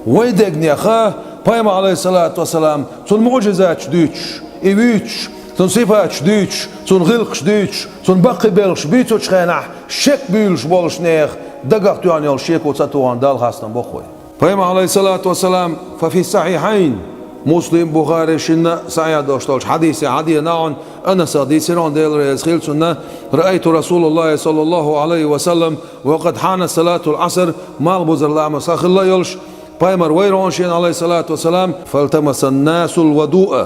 [SPEAKER 1] ويدقني اخاه بايما عليه الصلاة والسلام سن معجزات شديتش إيويتش سن صفات شديتش سن غلق شديتش سن بقي بيلش بيتو تشخينح شك بيلش بولش نيخ دقق يعني الشيك وتساتو عن دال خاصتم بقوي بايما عليه الصلاة والسلام ففي الصحيحين مسلم بخاري شنا سعيد دوشتولش حديث عدي نعن أنا صديق ران ديل ريزخيل سنة رأيت رسول الله صلى الله عليه وسلم وقد حان صلاة العصر مال بزر لعمة ساخ الله يلش بايمر ويرون شين عليه الصلاة والسلام فالتمس الناس الودوء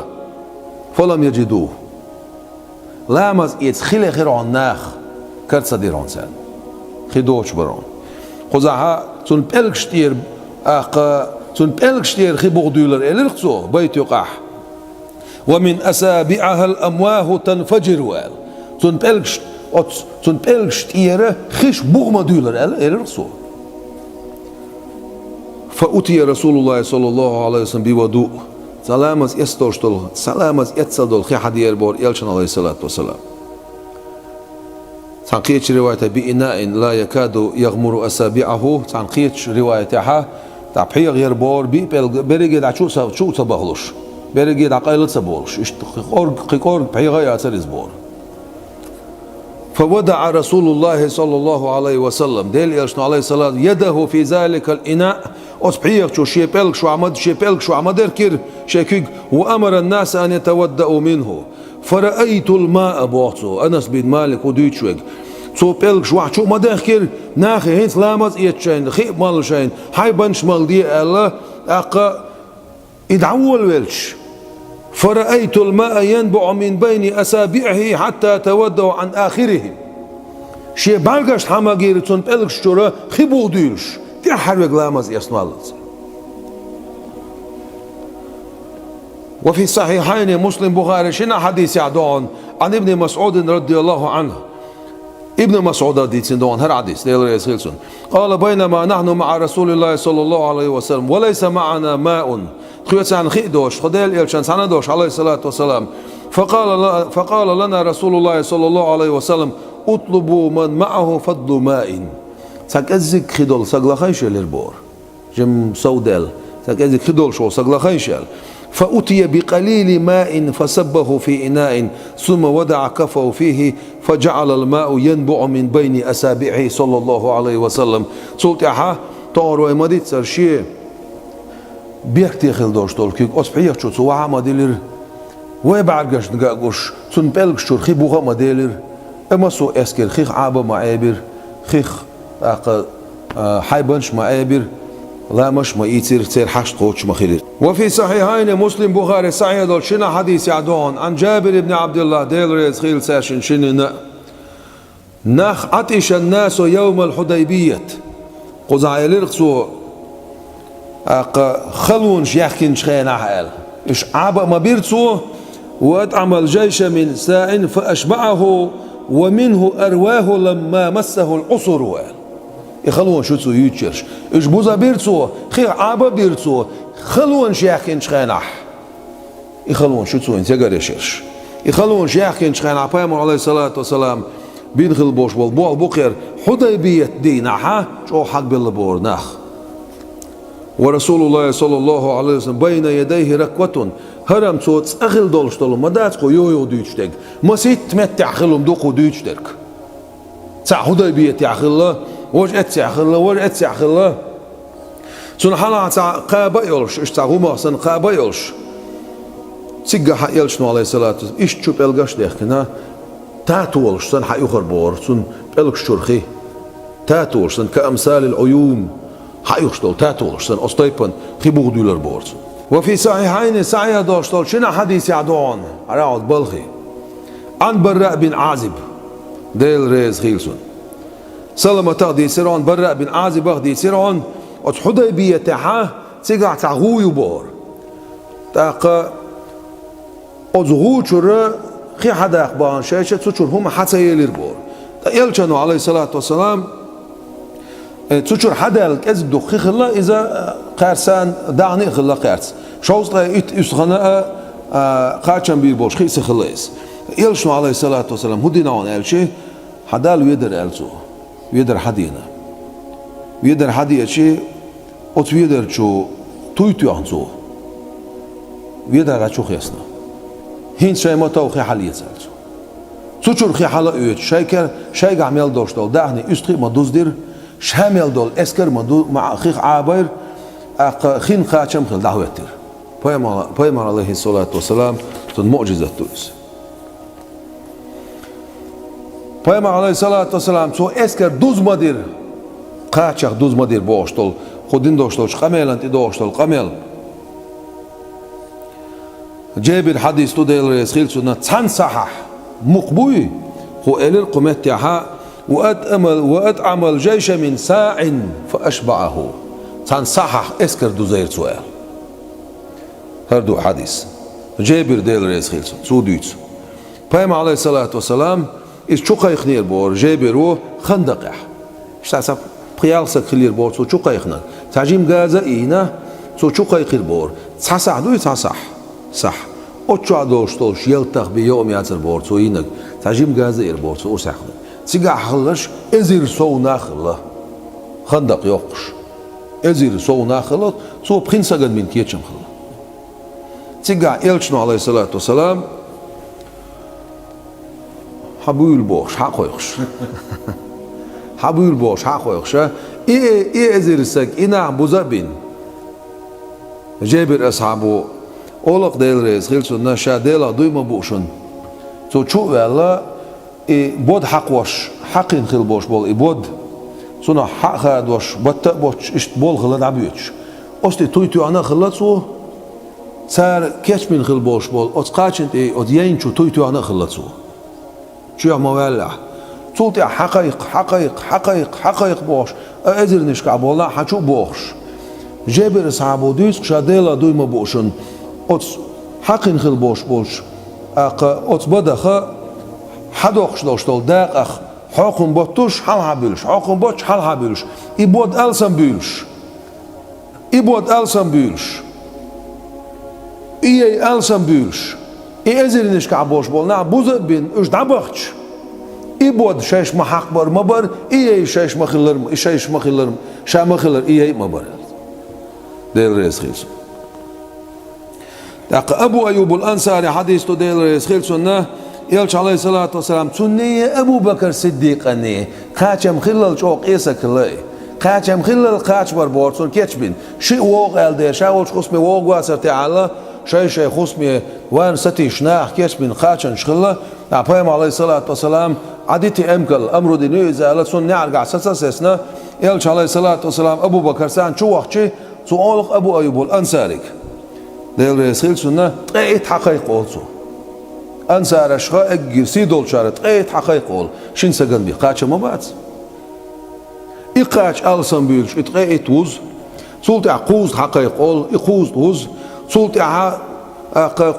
[SPEAKER 1] فلم يجدوه لامز يتخيل خير عن ناخ كرت صديران سان خدوش برون خزعها سن بلكشتير سن بلكشتير خي بغدولر الرخصو بيت يقح ومن أسابعها الأمواه تنفجر وال سن بلكشتير خيش بغما دولر الرخصو فأتي رسول الله صلى الله عليه وسلم بودوء سلامز يستوشتل سلامز يتصدل خي حدير بور يلشن عليه الصلاة والسلام تنقيتش رواية بإناء لا يكاد يغمر أسابيعه تنقيتش روايتها تعبحي غير بور بريجي دا شو تبغلش بريجي دا قايل تبغلش قيقور بحي غير أسرز بور فودع رسول الله صلى الله عليه وسلم ديل يلشن عليه الصلاة يده في ذلك الإناء أصبحيك شو شيبلك شو عمد إركير شيكيك وأمر الناس أن يتودأوا منه فرأيت الماء بوعصو أنس بن مالك وديتشوك سو بلك شو مدخكر ناخي هنس لامز إيتشين خيب مال شين هاي بنش مال دي الله أقا إدعول ويلش فرأيت الماء ينبع من بين أسابيعه حتى تودوا عن آخرهم شي بالغش حماغير تون بلك شورا خيبو ديلش دي حرق لامز يسنو الله وفي الصحيحين مسلم بخاري شنا حديث يعدون عن ابن مسعود رضي الله عنه ابن مسعود ديتسن دون هر حديث قال بينما نحن مع رسول الله صلى الله عليه وسلم وليس معنا ماء خيوت عن خيدوش خديل يلشان سندوش عليه الصلاة والسلام فقال لنا رسول الله صلى الله عليه وسلم اطلبوا من معه فضل ماء سكزك خدول سقلا خيشل البور جم سودل سكزك خدول شو سقلا خيشل فأتي بقليل ماء فسبه في إناء ثم وضع كفه فيه فجعل الماء ينبع من بين أسابعه صلى الله عليه وسلم سلطحة طارو مديت سرشي بيكتي خلدوش تولكيك أصبحيك شو سواها مديلر ويبعرقش نقاقوش سنبالك شور خيبوها مديلر اما سو اسكر خيخ عابا معابر خيخ حيبنش معابر لا مش ما يصير تصير حشت قوتش مخير. وفي صحيحين مسلم بخاري صحيح دول شنا حديث يعدون عن جابر بن عبد الله ديل ريز خيل ساشن شننا نخ عطش الناس يوم الحديبية قزع يلرقصوا خلون شيخين شخين حال إيش عبا ما بيرتسوا وأطعم الجيش من ساع فأشبعه ومنه أرواه لما مسه العصر يخلون شو تسو يتشرش إيش بوزا بيرتسو خير عابا بيرتسو خلون شيخين شخينح يخلون شو تسو انتقر يشرش يخلون شيخين شخينح بيامر عليه الصلاة والسلام بيدخل بوش بول بوخير حديبية دينها شو حق بالبور نخ ورسول الله صلى الله عليه وسلم بين يديه ركوة هرم صوت أخل دولش دولم ما داتكو يو ديشتك ما سيت متع خلهم دوقو ديشتك تاع حديبية يعخله وش اتيعخله وش اتيعخله سن حلا تاع قابا يلش اش تاع هما سن قابا يلش تيجا حق يلش عليه الصلاة والسلام ايش تشوف القش ديخنا تاتولش سن حق يخر بور سن بلك شرخي تاتولش سن كأمثال العيون حق يخشتول تاتولش سن أسطيبن خيبوغ دولار بور وفي صحيحين سعي دوشتول شنا حديث يعدون عراود بلخي عن براء بن عازب ديل ريز خيلسون سلمة تغدي سيرون براء بن عازب اغدي سيرون ات حديبية تاعها تيقع تاغوي بور تاق ازغو شر خي حدا اخبان شاشه تشور هما حتى يلير بور يلشنو عليه الصلاة والسلام تشور حدا الكز دخي خلا اذا قارسان دعني خلا قارس شوز يسخنا قاچن بير بوش خي سخلايس يلشنو عليه الصلاة والسلام هدينا عن الشيء حدا ويدر الزو ويدر حدينا ويدر حدي شيء ات ويدر شو تويتو عنزو ويدر شو خيسنا هين شيء ما تو خي حالية سالزو تشور خي حالا اوت شيكر شيء عمل دوشتول دعني استري ما دوزدير شامل دول اسكر ما دو مع خيخ عابر خين قاچم خل دعوتر بايمار عليه الصلاة والسلام تن معجزة توس بايمار عليه الصلاة والسلام سو اسكر دوز مدير قاچق دوز مدير بوشتول خودين دوشتول قمل انت دوشتول قمل جابر حديث توديل ريسخيل سنة تسان صحح مقبوي هو إلى قمت تاعها وأطعم جيش من ساع فأشبعه تسان صحح اسكر دوزير سؤال هردو حديث جابر ديل ريسخيل سوديت بايم عليه الصلاة والسلام إيش شقا يخنير بور جابر هو خندقح إيش تعصب بخيال سكخلير بور سو شقا يخنر تعجيم غازا إينا سو شقا يخير بور تصح دوي تصح صح أتشع دوشتولش يلتخ بيوم يعتر بورتو ينك تعجيم غازير بورتو أسحنا تيجا حلش إزير سو ناخله خندق يوقش إزير سو ناخله سو بخين سجن من كيتشم خله تيجا يلشنو عليه الصلاة والسلام حبول بوش حقويخش حبول بوش حقويخش إيه إزير سك إنا بوزابين جابر أصحابه أولق ديل ريز خيلسون نشا ديلا دويما بوشن تو تشو ولا بود حق وش حقين خيل بوش بول بود سونا حق خاد وش بت بوش اشت بول خلاد عبيوش أستي تويتو أنا خلصو صار كيش من خيل بوش بول أتقاشنت أديين شو تويتو أنا خلصو شو يا موالع صوتي حقائق بوش أزر نشكع بولا حشو بوش جابر صعبو ديس شاديلا دويما بوشن أتس حقين خل بوش أتس بدخ حدوخش دوشتول داق أخ حاكم بطوش حال هابيلش حاكم بطش حال هابيلش إبود ألسن بيلش إيه ألسن بيلش إيه أزرينش كعبوش بول نا بوزر بين إيش دعبختش إبود شاش محق بر مبر إيه شاش مخلر إيه مبر ديل ريس خيلسون أبو أيوب الأنصاري حديث ديل ريس خيلسون يلش عليه الصلاة والسلام سنية أبو بكر صديق أني قاچم خلال شوق إيسا كلاي قاچم خلال قاچ بر بورسون كيتشبين شيء ووق ألدي شاولش خصمي ووق واسر تعالى شيء خصمي وان ستي شناح كيتشبين قاچن شخلا أبوهم عليه الصلاة والسلام عديتي أمكل أمر دينيو إذا ألت نعرق عساسا سيسنا يلش عليه الصلاة والسلام أبو بكر سان شو وقتي سؤالك أبو أيوب الأنصاري ديل ريسيل سنة قيت حقيق أولسو أنصار أشخاء أجير سيدول شارت قيت حقيق أول شين سجن بي قاچ ما بعد إقاچ ألسن بيلش إتقيت وز سولت عقوز حقيق أول إقوز وز سولت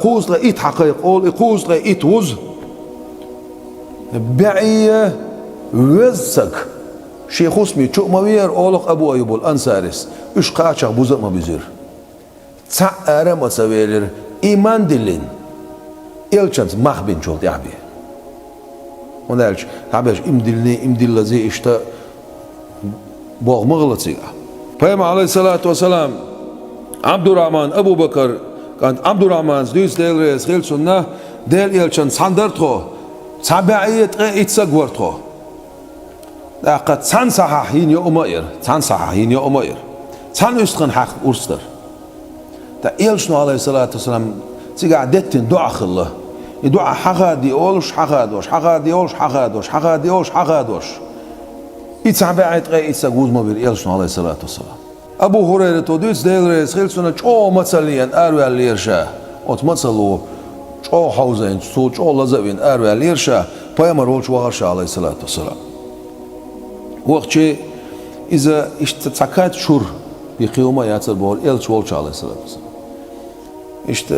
[SPEAKER 1] قوز لإيت حقيق أول إقوز لإيت وز بعية وزك شيخ اسمي شو موير أولق أبو أيوب الأنصاريس إيش قاچق بوزق ما بيزير تعرى ما سويلر إيمان دلين إلشانس مخبين شو تعبي ونالش تعبيش إمدلني زي إشتا باغ مغلط سيقا فهم عليه الصلاة والسلام عبد الرحمن أبو بكر كان عبد الرحمن دويس ديل رئيس خيل سنة ديل إلشان ساندرتو تابعيت إتساقورتو لقد تان صحاحين يا أمير تان صحاحين يا أمير تان أستخن حق أرستر تا إلشنو عليه الصلاة والسلام تيجا عدتين دعا خلا دعا حقادي أولش حقادوش حقادي أولش حقادوش حقادي أولش حقادوش إتسابعت إتساقوز مبير إلشنو عليه الصلاة والسلام أبو هريرة توديس ديل رئيس خيل سنة شو مثليا أروي الليرشا أوت مثلو شو حوزين شو لزوين أروي الليرشا بيامر ولش وغرشا عليه الصلاة والسلام وقت شيء إذا اشتتكات شر بقيومة ياتر بور إلش ولش عليه الصلاة والسلام اشت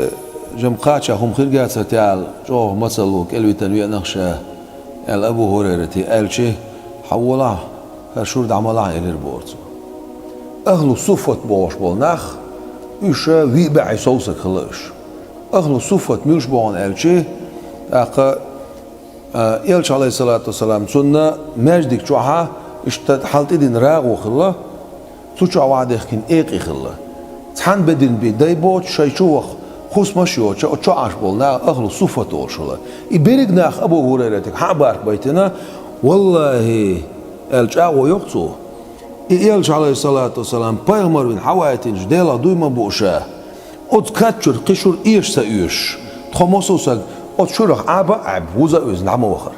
[SPEAKER 1] جمقاتشا هم خيرجات ستعال جو مثلو كلوي تنوية نخشة الأبو هريرة ألشي حولا هالشور دعملها إلى البورت أهل صفة بوش بالنخ يشا ويبع صوصك خلاش أهل صفة مش بون ألشي أقا إلش عليه الصلاة والسلام سنة مجدك شوها اشتد حالتي دين راغو خلا تشوع وعده كن إيقي خلا تحن بدين بداي بوت شيء شوخ خوس مشيو شو عاش بولنا أهل صفة أوشلا يبرق ناخ أبو هريرة حبارك بيتنا والله الجاو يقصو إلش عليه الصلاة والسلام بيغمر من حوائتين جديلا دوما بوشا أتكتشر قشر إيش سأيش تخمصوسك أتشرح عب وزا أوز نعم وخر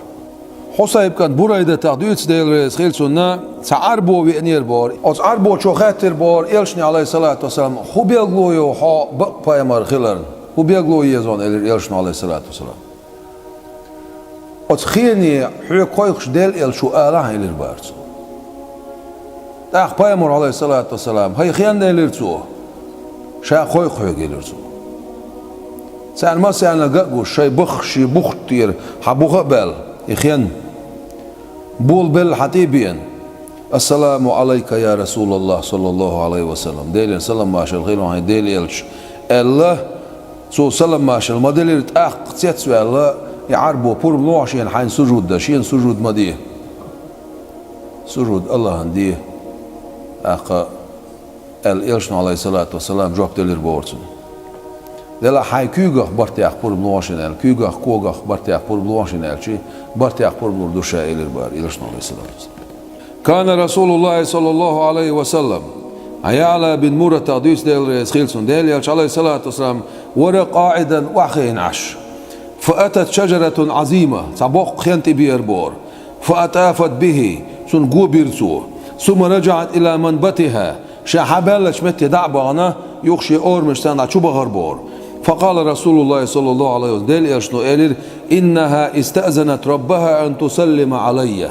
[SPEAKER 1] حسيب كان برايدة تقديس ديل رئيس خيل سنة تعربو بإنير بار أتعربو شو خاتر بار إلشني عليه الصلاة والسلام هو بيغلو يوحا بق بايمار خلرن هو بيغلو يزون إلشني عليه الصلاة والسلام أتخيرني حيو كويخش ديل إلشو آلاه إلير بارتو تاخ بايمار عليه الصلاة والسلام هاي خيان ديل إلتو شا خويخ حيو إليرتو سأل ما سألنا قاقو شي بخشي بختير حبوغ بل إخيان بول بل حتيبين السلام عليك يا رسول الله صلى الله عليه وسلم ديل سلام ماشل غير هاي ديل يلش الله سو سلام ماشل ما ديل تاخ تسيتسو الله يعربو بور بلوشين حين سجود ده شين سجود مديه سجود الله هنديه أخا الإلشن عليه الصلاة والسلام جواب ديل بورتن دلا حي كيغخ برتياخ بور بلوشين كيغخ كوغخ برتياخ بور بلوشين شي برتياخ بور بلور دوشا إلى البار إلشن عليه الصلاة والسلام كان رسول الله صلى الله عليه وسلم عيالا بن مرة تقديس ديل رئيس خيلسون ديل يلش عليه الصلاة والسلام ورا قاعدا وحين عش فأتت شجرة عظيمة صبوق خينت بير بور فأتافت به سنقو بيرسو ثم رجعت إلى منبتها شحبلش متي دعبانا يخشي أورمش سنة شو بغربور فقال رسول الله صلى الله عليه وسلم ديل يشنو إلير إنها استأذنت ربها أن تسلم علي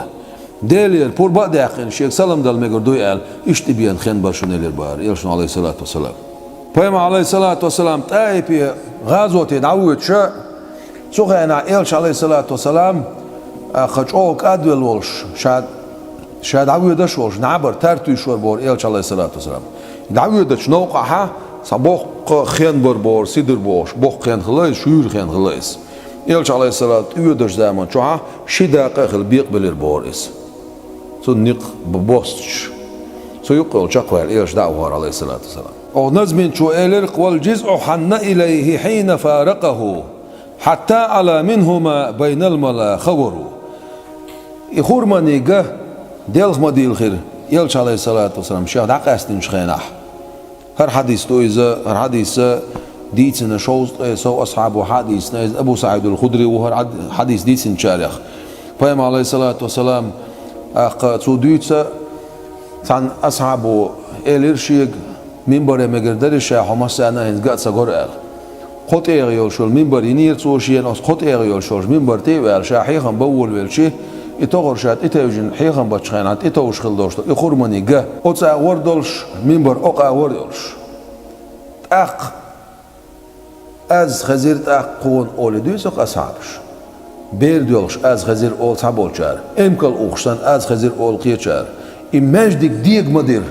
[SPEAKER 1] ديلير بور بعد يقين شيخ سلام دل مقردو قال اشتبيان خين برشون إلير بار يشنو عليه الصلاة والسلام فيما عليه الصلاة والسلام تايبي غازوة دعوت شاء سوغينا إلش عليه الصلاة والسلام خجوك أدول ولش شاد عوي دش ولش نعبر ترتوي شور بور إلش عليه الصلاة والسلام دعوي دش نوقعها صبوق خين بربور سيدر بوش بوق خين خلاص شيور خين خلاص إلش عليه الصلاة يودش زمان شوها شدا قخل بيقبل البورس سو نق ببوستش سو يقول شقوال إلش دعوه عليه الصلاة والسلام أو نزمن شو إلرق والجزء حن إليه حين فارقه حتى على منهما بين الملا خبروا يخور منيجه ديلخ ما ديل خير إلش عليه الصلاة والسلام شاد عقاستن شخينح هر حديث تويزة هر حديث ديتسن شوز سو أصحابه حديث أبو سعيد الخدري وهر حديث ديتسن شارخ فهم عليه الصلاة والسلام تو ديتسا تان أصحابه إليرشيق منبر مقردرش حماس أنا هنزقات سقرأل خط إيغيول شول منبر ينير توشين أس خط إيغيول شول منبر تيوال شاحيخا بول والشي إتغر شات إتوجن حيخا بتشخينات إتوش خلدوش يخور مني جا أتسا وردولش منبر أقا وردولش أق از خزيرت أق قون أولي دوسق أصحابش بير دولش از خزير أول تابول شار إمكال أخشتن از خزير أول قير شار imajdik dieg madir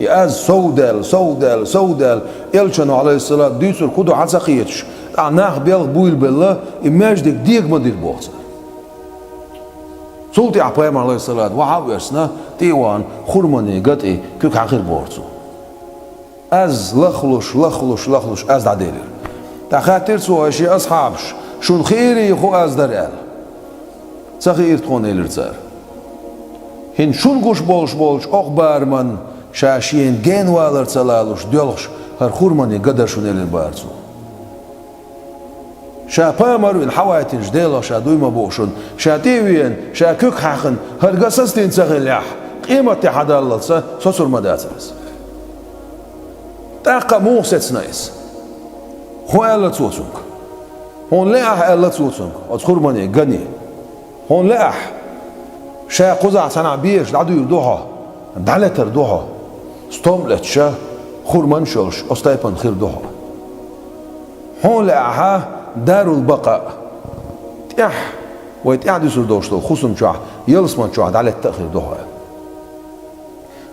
[SPEAKER 1] az سودال elçano aleyhissalat düsür kudu azaqiyetş anah bel buyul bella imajdik dieg madir bolsa sulti apayam aleyhissalat wa haversna diwan khurmani gati kök akhir borsu az lakhlush az dadelir ta khatir so ashi ashabsh shun khairi khu az daral صغير تكون الرزار هن شون قش بولش أخبار شاشين جين والر تلالوش ديالش هر خورماني قدر شون البارزو شا بامر الحوائط جديلا شا دوي ما بوشون شا تيوين شا كوك حاخن هر قصصتين تغليح قيمة تحدى الله سوسر مداترس تاقا موسيت نايس هو ألا توتونك هون لا ألا توتونك أتخورماني غني هون لقح شا قزع صنع بيش دعدو يردوها دعلتر دوها ستوملت شا خورمان شلش أستيبان خير دوها هون لقحها دار البقاء تيح ويتقعد يسر دوشتو خصم شوح يلسمان شوح دعلت تأخير دوها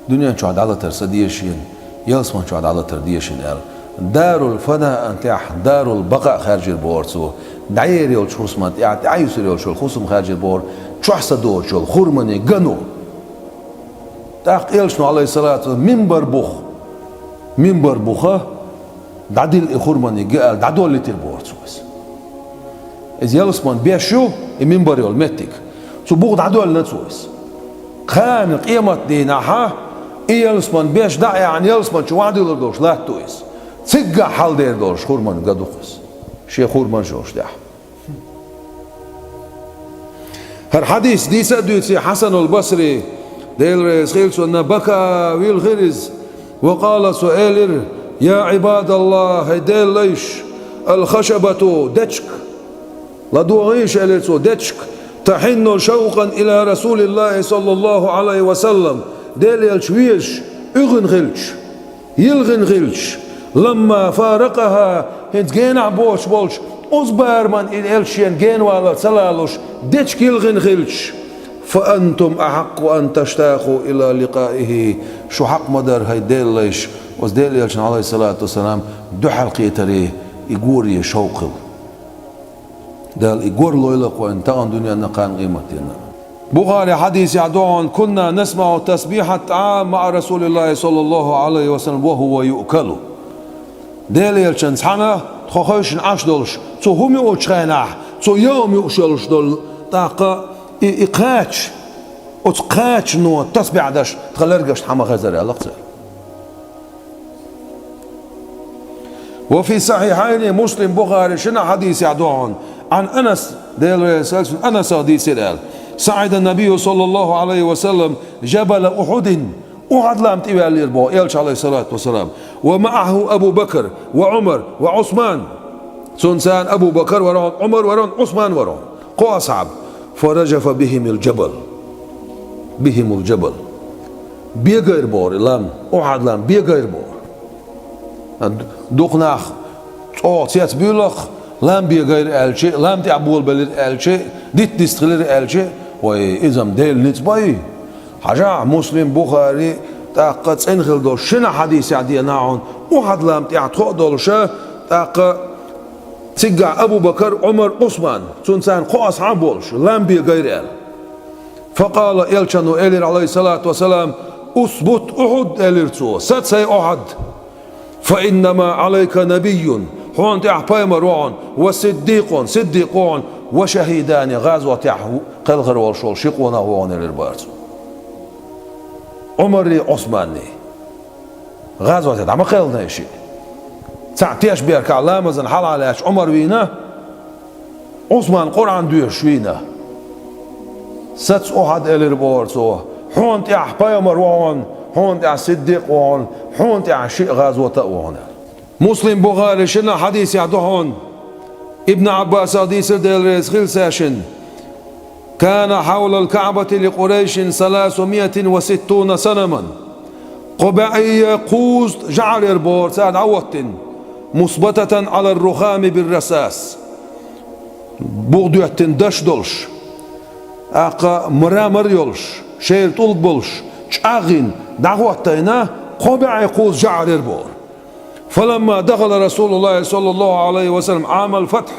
[SPEAKER 1] دنيا شوح دعلتر سديشين يلسمان شوح دعلتر ديشين دار الفناء انتح دار البقاء خارج البورسو دعير يول شخصمات يعني عيسر يول شو الخصم خارج البور شو حسد دور شو الخرمني جنو تاق يلشنو عليه الصلاة منبر بوخه دعدل الخرمني قال دعدول اللي تربور سوس إذا يلسمان بيشو منبر يول متك سو بوخ دعدول نتسوس خان قيمة دينها يلسمان بيش دع يعني يلسمان شو وعد يلدوش لا تويس تسقى حال دير دورش خرمان قدوخس شيخ خرمان شوش ده هر حديث دي سدوتي حسن البصري ديل رسخيل سنة بكى ويلغرز وقال سؤالر يا عباد الله ديل ليش الخشبة دتشك لدوغيش أليسو دتشك تحن شوقا إلى رسول الله صلى الله عليه وسلم ديل يلشويش يلغن غلش لما فارقها هنت جينا بولش أصبر من الشين جين ولا سلالوش دتش كيلغن غلش فأنتم أحق أن تشتاقوا إلى لقائه شو حق مدر هاي ديل ليش وزديل يلشن عليه الصلاة والسلام دو حلقية تري يقوري شوقل دال يقور لويلق وإن تغن دنيا نقان قيمتنا بخاري حديث يعدون كنا نسمع تسبيحة عام مع رسول الله صلى الله عليه وسلم وهو يؤكل ديل يلشن سحنا تخوش نعش دولش تو هم يوشخينه تو يوم يوشلش دول طاقة إقاتش أتقاتش نو تسبيع داش تغلرقش حما غزري الله قصير وفي صحيحين مسلم بخاري شنا حديث يعدون عن أنس ديل رسالة أنس حديث الآل صعد النبي صلى الله عليه وسلم جبل أحد لام تيوال يربو إلش عليه الصلاة والسلام ومعه أبو بكر وعمر وعثمان سنسان أبو بكر ورون عمر ورون عثمان ورون قو أصعب فرجف بهم الجبل بيغير بور لام لام بيغير بور دوقناخ تيات بيولخ لام بيغير ألشي لام تعبول بلد ألشي ديت ديستغلر ألشي وإذا ديل نتباي حاجة مسلم بخاري تاقت انخل دول شنا حديث يعدي ناعون لام تعطو دول شا تاقت تقع أبو بكر عمر عثمان سنسان قو أصحاب بولش لام بيغير أل فقال إلشانو إلير عليه الصلاة والسلام أثبت أحد إليرتو ستسي أحد فإنما عليك نبي هون تعباي مروعون صديقون وشهيدان غازوة تعهو قلغر والشول شقونا هون الربارتو عمري عثماني غازوة تعهو ما قلنا شيء تعتيش بيرك علامة زن حال علاش عمر وينا عثمان قرآن دوش وينا ستس أحد الربارتو هون تعباي مروعون هون تاع صديق وون هون تاع شيء غازوة وون مسلم بخاري شنا حديث يعدهون ابن عباس حديث ديل خلساشن كان حول الكعبة لقريش 360 سنما قبعية قوس جعل البور ساد عوتن مثبتة على الرخام بالرساس بغدوة دش دولش أقا مرامر يولش شير طول بولش شاغن دعوتنا قبع يقول جعل البور. فلما دخل رسول الله صلى الله عليه وسلم عام الفتح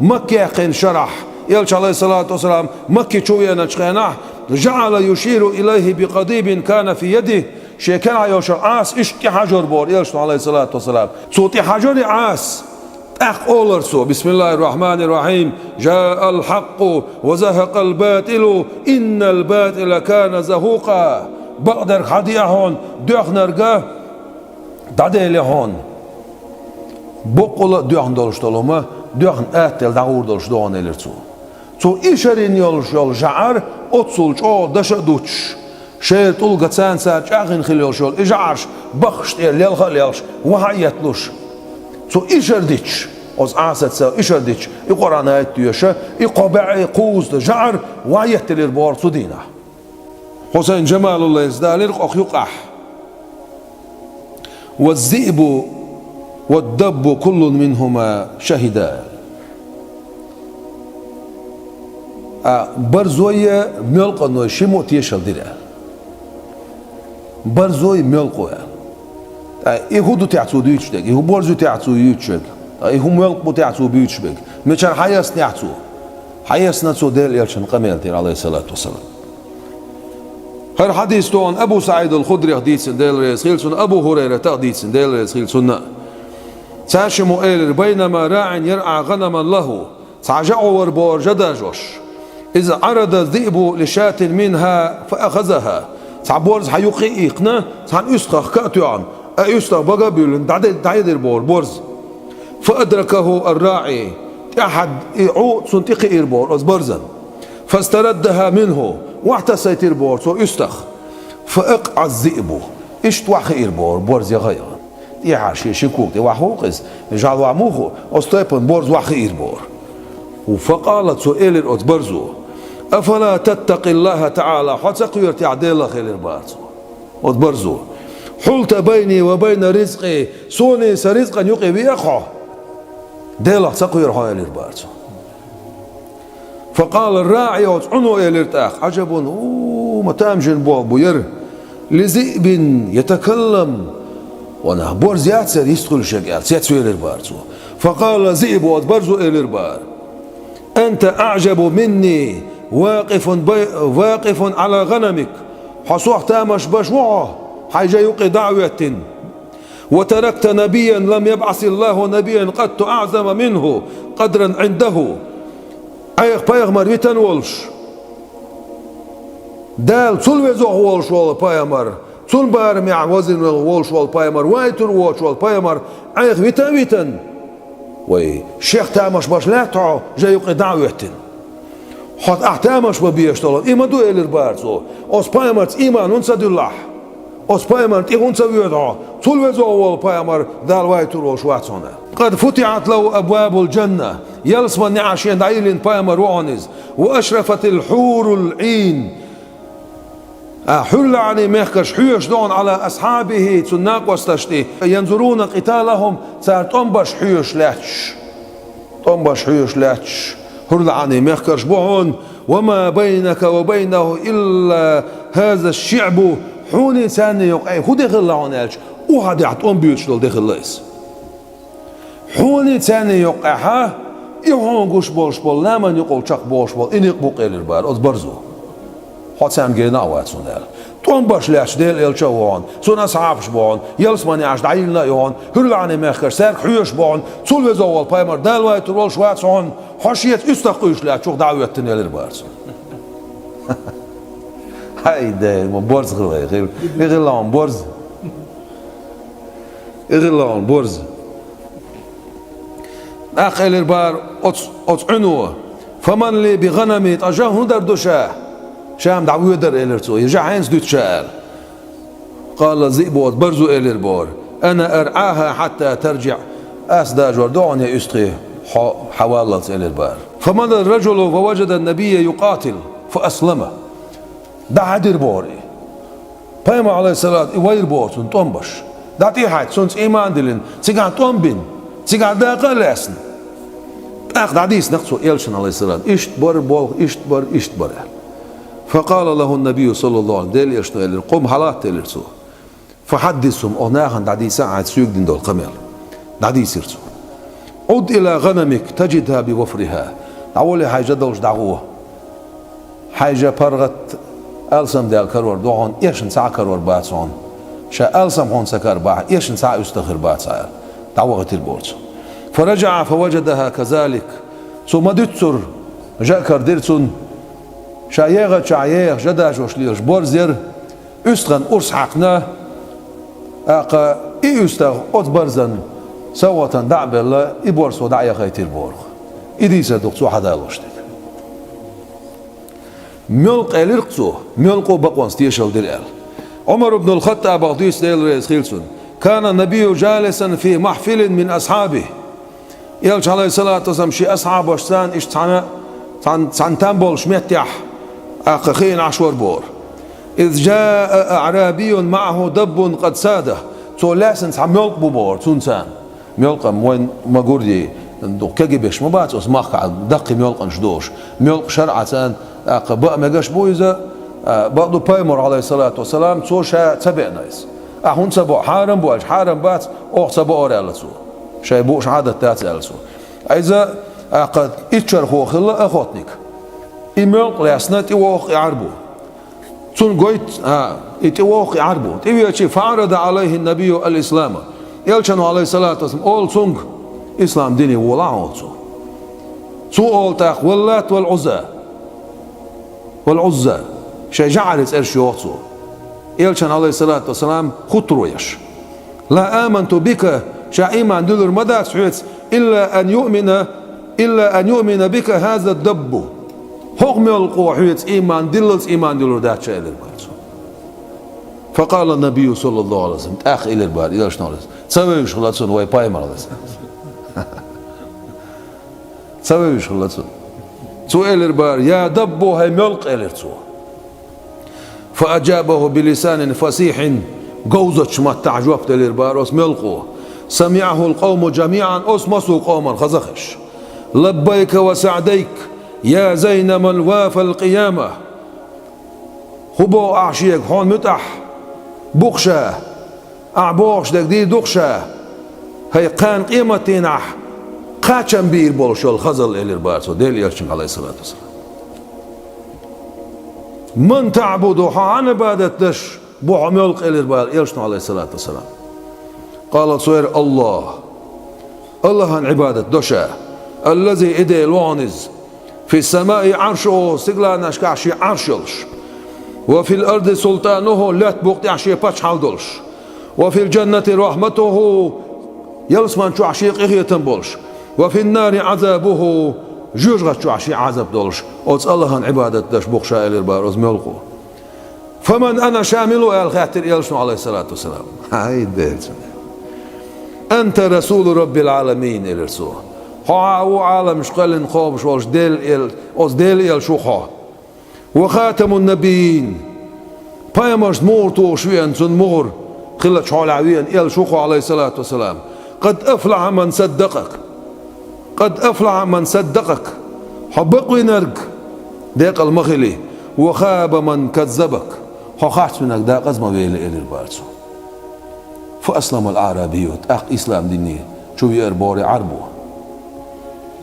[SPEAKER 1] مكة قين شرح يلش عليه الصلاة والسلام مكة شوية نشخينه جعل يشير إليه بقضيب كان في يده شيء كان يوشر عاس اشتي حجر بور يلش عليه الصلاة والسلام صوتي حجر عاس أخ أولرسو بسم الله الرحمن الرحيم جاء الحق وزهق الباطل إن الباطل كان زهوقا بقدر خديعهن دوخ نرقا داديلي هون بقول دوخن دولشتولوما دوخن أتل دعور دولشتون إلرتو تو إشارين يولشول جعر أتصل جو دشا دوتش شير طلقة سانسا جاغن خليولشول إجعرش بخشت إليل خليولش وحياتلوش تو إشار ديتش از عاست سا إشار ديتش إقران آيت ديوشا إقبع قوز جعر وحياتلير بور صدينة حسين جمال الله يزدالير أخ يقح والذئب والدب كل منهما شهدا برزوية ملقا نوي شمو تيشل ديرا برزوي ملقا يهودو تعتو ديوتشتك يهو برزو تعتو يوتشك يهو ملقو تعتو بيوتشبك مشان حياس نعتو حياس نتو ديل يلشن قميل دير عليه الصلاة والسلام هر حديث تون أبو سعيد الخدري حديث ديل ريسخيلسون أبو هريرة تحديث ديل ريسخيلسون تاشمو إيلر بينما راع يرعى غنما له تعجعوا وربور جداجوش إذا عرض الذئب لشاة منها فأخذها تعبورز حيوقي إيقنا تعن يسخخ كأتوان أيسخخ بقى بيولن دعيد البور بورز فأدركه الراعي أحد عود سنتقي إيربور أزبرزا فاستردها منه واحتسيت إيربور سو يستخ فأقع الذئب إشت وحي إيربور بورز يغير يعاشي شكوك دي وحوقز جعلوا عموخو أستيبن بورز وحي إيربور وفقالت سؤال الأتبرزو أفلا تتقي الله تعالى حتى قير تعدي الله خير البارزو أتبرزو حلت بيني وبين رزقي سوني سرزقا يقي بيقع ديلا تقير هاي البارزو فقال الراعي وعنو إلى ارتاح عجب متامجن بو ير لذئب يتكلم وانا بورز ياتسر يستخل شقال سياتسو إلى البارزو فقال ذئب وأتبرزو إلى البار أنت أعجب مني واقف على غنمك حصوح تامش بشوعه حيجا يقي دعوة وتركت نبيا لم يبعث الله نبيا قد أعظم منه قدرا عنده أيخ بايغمر ويتن ولش دال تل وزوح ولش وال بايغمر تل بارم يعوزن ولش وال بايغمر وايتر وولش وال بايغمر أيخ ويتن وي شيخ تامش باش لا تعو جا يقي دعوة حط احتامش ببيشتغل إما دو إلى البارزو أس بايمرت إيمان ونسد الله أس بايمرت إيغون سويدعو طول وزو أول بايمر دال وايتر وشواتسونا قد فتحت له أبواب الجنة يلسما نعشين دعيلين بايمر وعنز وأشرفت الحور العين حل عني ميخكش حيوش دون على أصحابه تناق واستشتي ينظرون قتالهم صار تنبش حيوش لاتش حل عني ميخكش بوهن وما بينك وبينه إلا هذا الشعب حوني ثاني يقعي هو دخل لعنالش وهذا يعطون بيوتشلول دخل ليس حوني ثاني يقعها يهون قوش بول لما يقول شق بول إني قبوق إلى البار أتبرزو حتى جينا واتسونال تون باش لاش ديل الشوان سون اصحابش بون يلسماني عش دعيلنا يون هلعني مخر سرك حيوش بون سول وزوال بايمر دالواي ترول شواتسون حشيت استقيش لا شوق دعوتني للبارس هايدا بورز غير لون بورز لون بورز اخي البار عنوه فمن لي بغنمي اجاه هندر دوشاه شام دعوه در إلرتو يرجع عينس دوت شال قال الذئب واتبرزو إلى البور أنا أرعاها حتى ترجع أسداج وردعني أسقي حوالت إلى البار فمن الرجل ووجد النبي يقاتل فأسلمه دع دير بوري بايما عليه الصلاة وير بور تنبش دعتي حاج سنس إيمان دلين تيقع تنبين تيقع داقا لاسن أخذ عديس نقصو إلشن عليه الصلاة إشت بور فقال له النبي صلى الله عليه وسلم ديل يشتغل قم حالات تلرسو فحدثهم أناخن دعدي ساعة سيوك دين دول قميل دعدي سيرسو عد إلى غنمك تجدها بوفرها أولي حاجة دولش دعوه حاجة برغت ألسم ديال كرور دوغن إيشن ساعة كرور باتسون شا ألسم هون سكر باع إيشن ساعة يستخر باتساير دعوه البورس فرجع فوجدها كذلك ثم دتسر جاء كرديرسون شايغة شايغ جداش وشليش بورزير أستغن أرس حقنا أقا إيستغ أتبرزن سوة دعب الله إبورسو دعيا خيتير بورغ إديسة دقصو حدا يلوشتك ملق إلرقصو ملقو بقوان ستيشل ديال عمر بن الخطاب أغديس ديال رئيس خيلسون كان النبي جالسا في محفل من أصحابه يلش عليه الصلاة والسلام شي أصحاب وشتان إشتانا تان تنبول شميتيح أخخين عشور بور إذ جاء أعرابي معه دب قد ساده تو لاسن سام ملق بور تونسان ملق وين ما قردي دو كجي بيش ما بات اسمح دقي ملق نشدوش ملق شرعة بقى ما جاش بويزة بعضو بايمر عليه الصلاة والسلام تو شا تبع نايس أهون سبع حارم بوش حارم بات أو سبع أوريال سو شاي بوش عادة تات سو إذا قد إتشر هو خلا أخوتنيك إملق لاسنات يوخ يعربو تون قويت إتوخ يعربو تبي فعرض عليه النبي الإسلام يلشنو عليه الصلاة والسلام أول سونغ إسلام ديني ولا عوضو سو أول تاق واللات والعزى شي جعلت إرشيوتو يلشن عليه الصلاة والسلام خطرويش لا آمنت بك شا إيمان دولر مداك سعيت إلا أن يؤمن بك هذا الدب حكم القوحيت إيمان دلر دات شاء إلى البار فقال النبي صلى الله عليه وسلم أخ إلى البار إلى شنو تسوي شغلاتون وي بايمر تسوي شغلاتون تو إلى البار يا دب هاي ملق إلى فأجابه بلسان فصيح جوزت شمات تعجبت إلى البار ملقوه سمعه القوم جميعا أسمسوا قوما خزخش لبيك وسعديك يا زين من واف القيامة خبو أعشيك هون متح بخشة أعبوش دك دي دخشة هي قان قيمة تنح قاتشن بير بولشو الخزل إلى البارسو ديل يرشن عليه الصلاة والسلام من تعبدو عن عبادتش بوح ملق إلى البار يرشن عليه الصلاة والسلام قال صير الله عن عبادة دشا الذي إدي الوانز في السماء عرشه سيقلا نشكعشي عرشلش وفي الأرض سلطانه لا تبوقت عشي باتش حالدلش وفي الجنة رحمته يلسمان شو عشيق إغيه تنبولش وفي النار عذابه جوجغت شو عشي عذاب دولش أوتس الله عن عبادة دش بوخشا إلى البارز ملقو فمن أنا شامله الخاتر يلشنو عليه الصلاة والسلام هاي ديل أنت رسول رب العالمين إلرسو هو عالم شقل خوب شوش ديل شوخا وخاتم النبيين بايمرش مورتو شوين سن مور خلت شعال عوين شوخا عليه الصلاة والسلام قد أفلح من صدقك حبق وينرق ديق المخلي وخاب من كذبك حقعت منك دا قزم ويلي إلي البارسو فأسلم الأعرابيوت إسلام ديني شو يربوري عربو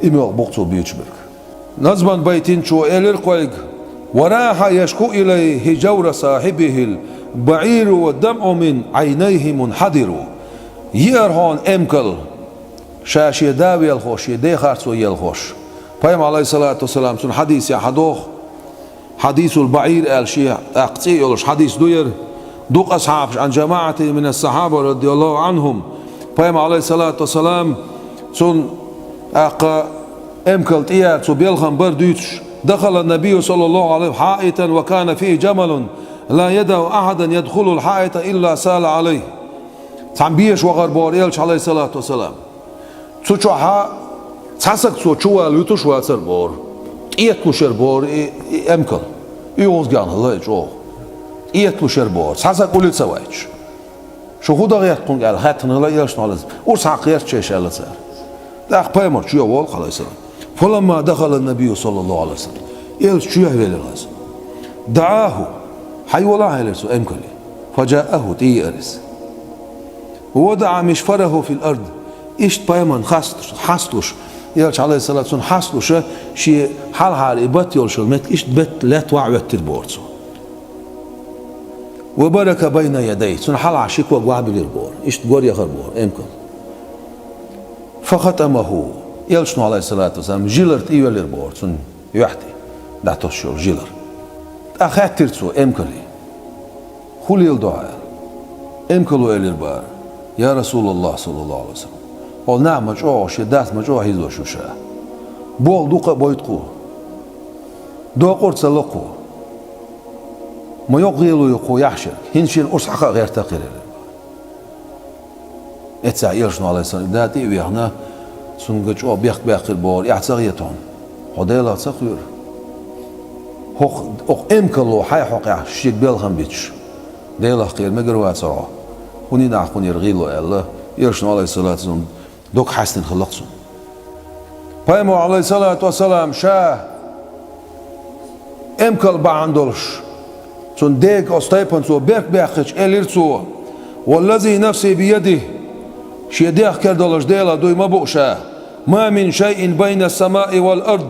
[SPEAKER 1] إمي بقصو بيشبرك نظما بيتين شو إلي القويق وراح يشكو إليه جور صاحبه البعير والدمع من عينيه منحدر يرهون أمكل شاشي داوي الخوش يدي خارسو يلخوش فهم عليه الصلاة والسلام سن حديث يا حدوخ حديث البعير الشيء أقصي يلش حديث دوير دوق أصحاب عن جماعة من الصحابة رضي الله عنهم فهم عليه الصلاة والسلام سن أمكل تيات سو بيلخم بردوش دخل النبي صلى الله عليه وسلم حائطا وكان فيه جمل لا يدع أحدا يدخل الحائط إلا سال عليه تعبيش وغربور يلش عليه الصلاة والسلام تشوها تحسك تشوها لوتش واتر بور إيتلو شربور أمكل يوزجان الله يجوه إيتلو شربور تحسك قلت سوايش شو هو دغيت قن قال هاتنا لا يلش نالز ورسع قيرت شيء شال صار لا بايمر شو يوال عليه السلام فلما دخل النبي صلى الله عليه وسلم يلش شو يهوي للغاز دعاه حي والله إلرسو أمكلي فجاءه تيأرس ووضع مشفره في الأرض إشت بايمان حصلوش يالش عليه الصلاة والسلام حصلوش شي حال إبات يولشل مت إشت بت لا توعوت تربورتسو وبرك بين يديه سن حال عشيك وقواب للبور إشت قور يخر بور أمكل فختمه يلشنو عليه الصلاة والسلام جيلرت إيوه للبور سن يحتي دعتوش شو جيلر أخات ترسو أمكلي خلي الدعاء أمكلو إلى البار يا رسول الله صلى الله عليه وسلم قال نعم مجوع شدات مجوع هيزو شوشا بول دوقة بويتقو دوقور تسلقو ما يقيلو يقو يحشر هنشين أصحقا غير تقيل اتسع يرشنو عليه السلام داتي ويهنا سنجو بيخ باقي البور يعتغيتون حديلا تسقير هو أمكلو حي حقيا شيك بيلهم بيتش ديلا خير مقروات سرعه خوني نعقون يرغيلو الله يرشنو عليه الصلاة والسلام دوك حسن خلقسون بايمو عليه الصلاة والسلام شاه امكل باعندولش سون ديك استيبن سو بيك بيخش اليرسو والذي نفسي بيده شي ديخ كردولش ديلا دوي مبوشا ما من شيء بين السماء والأرض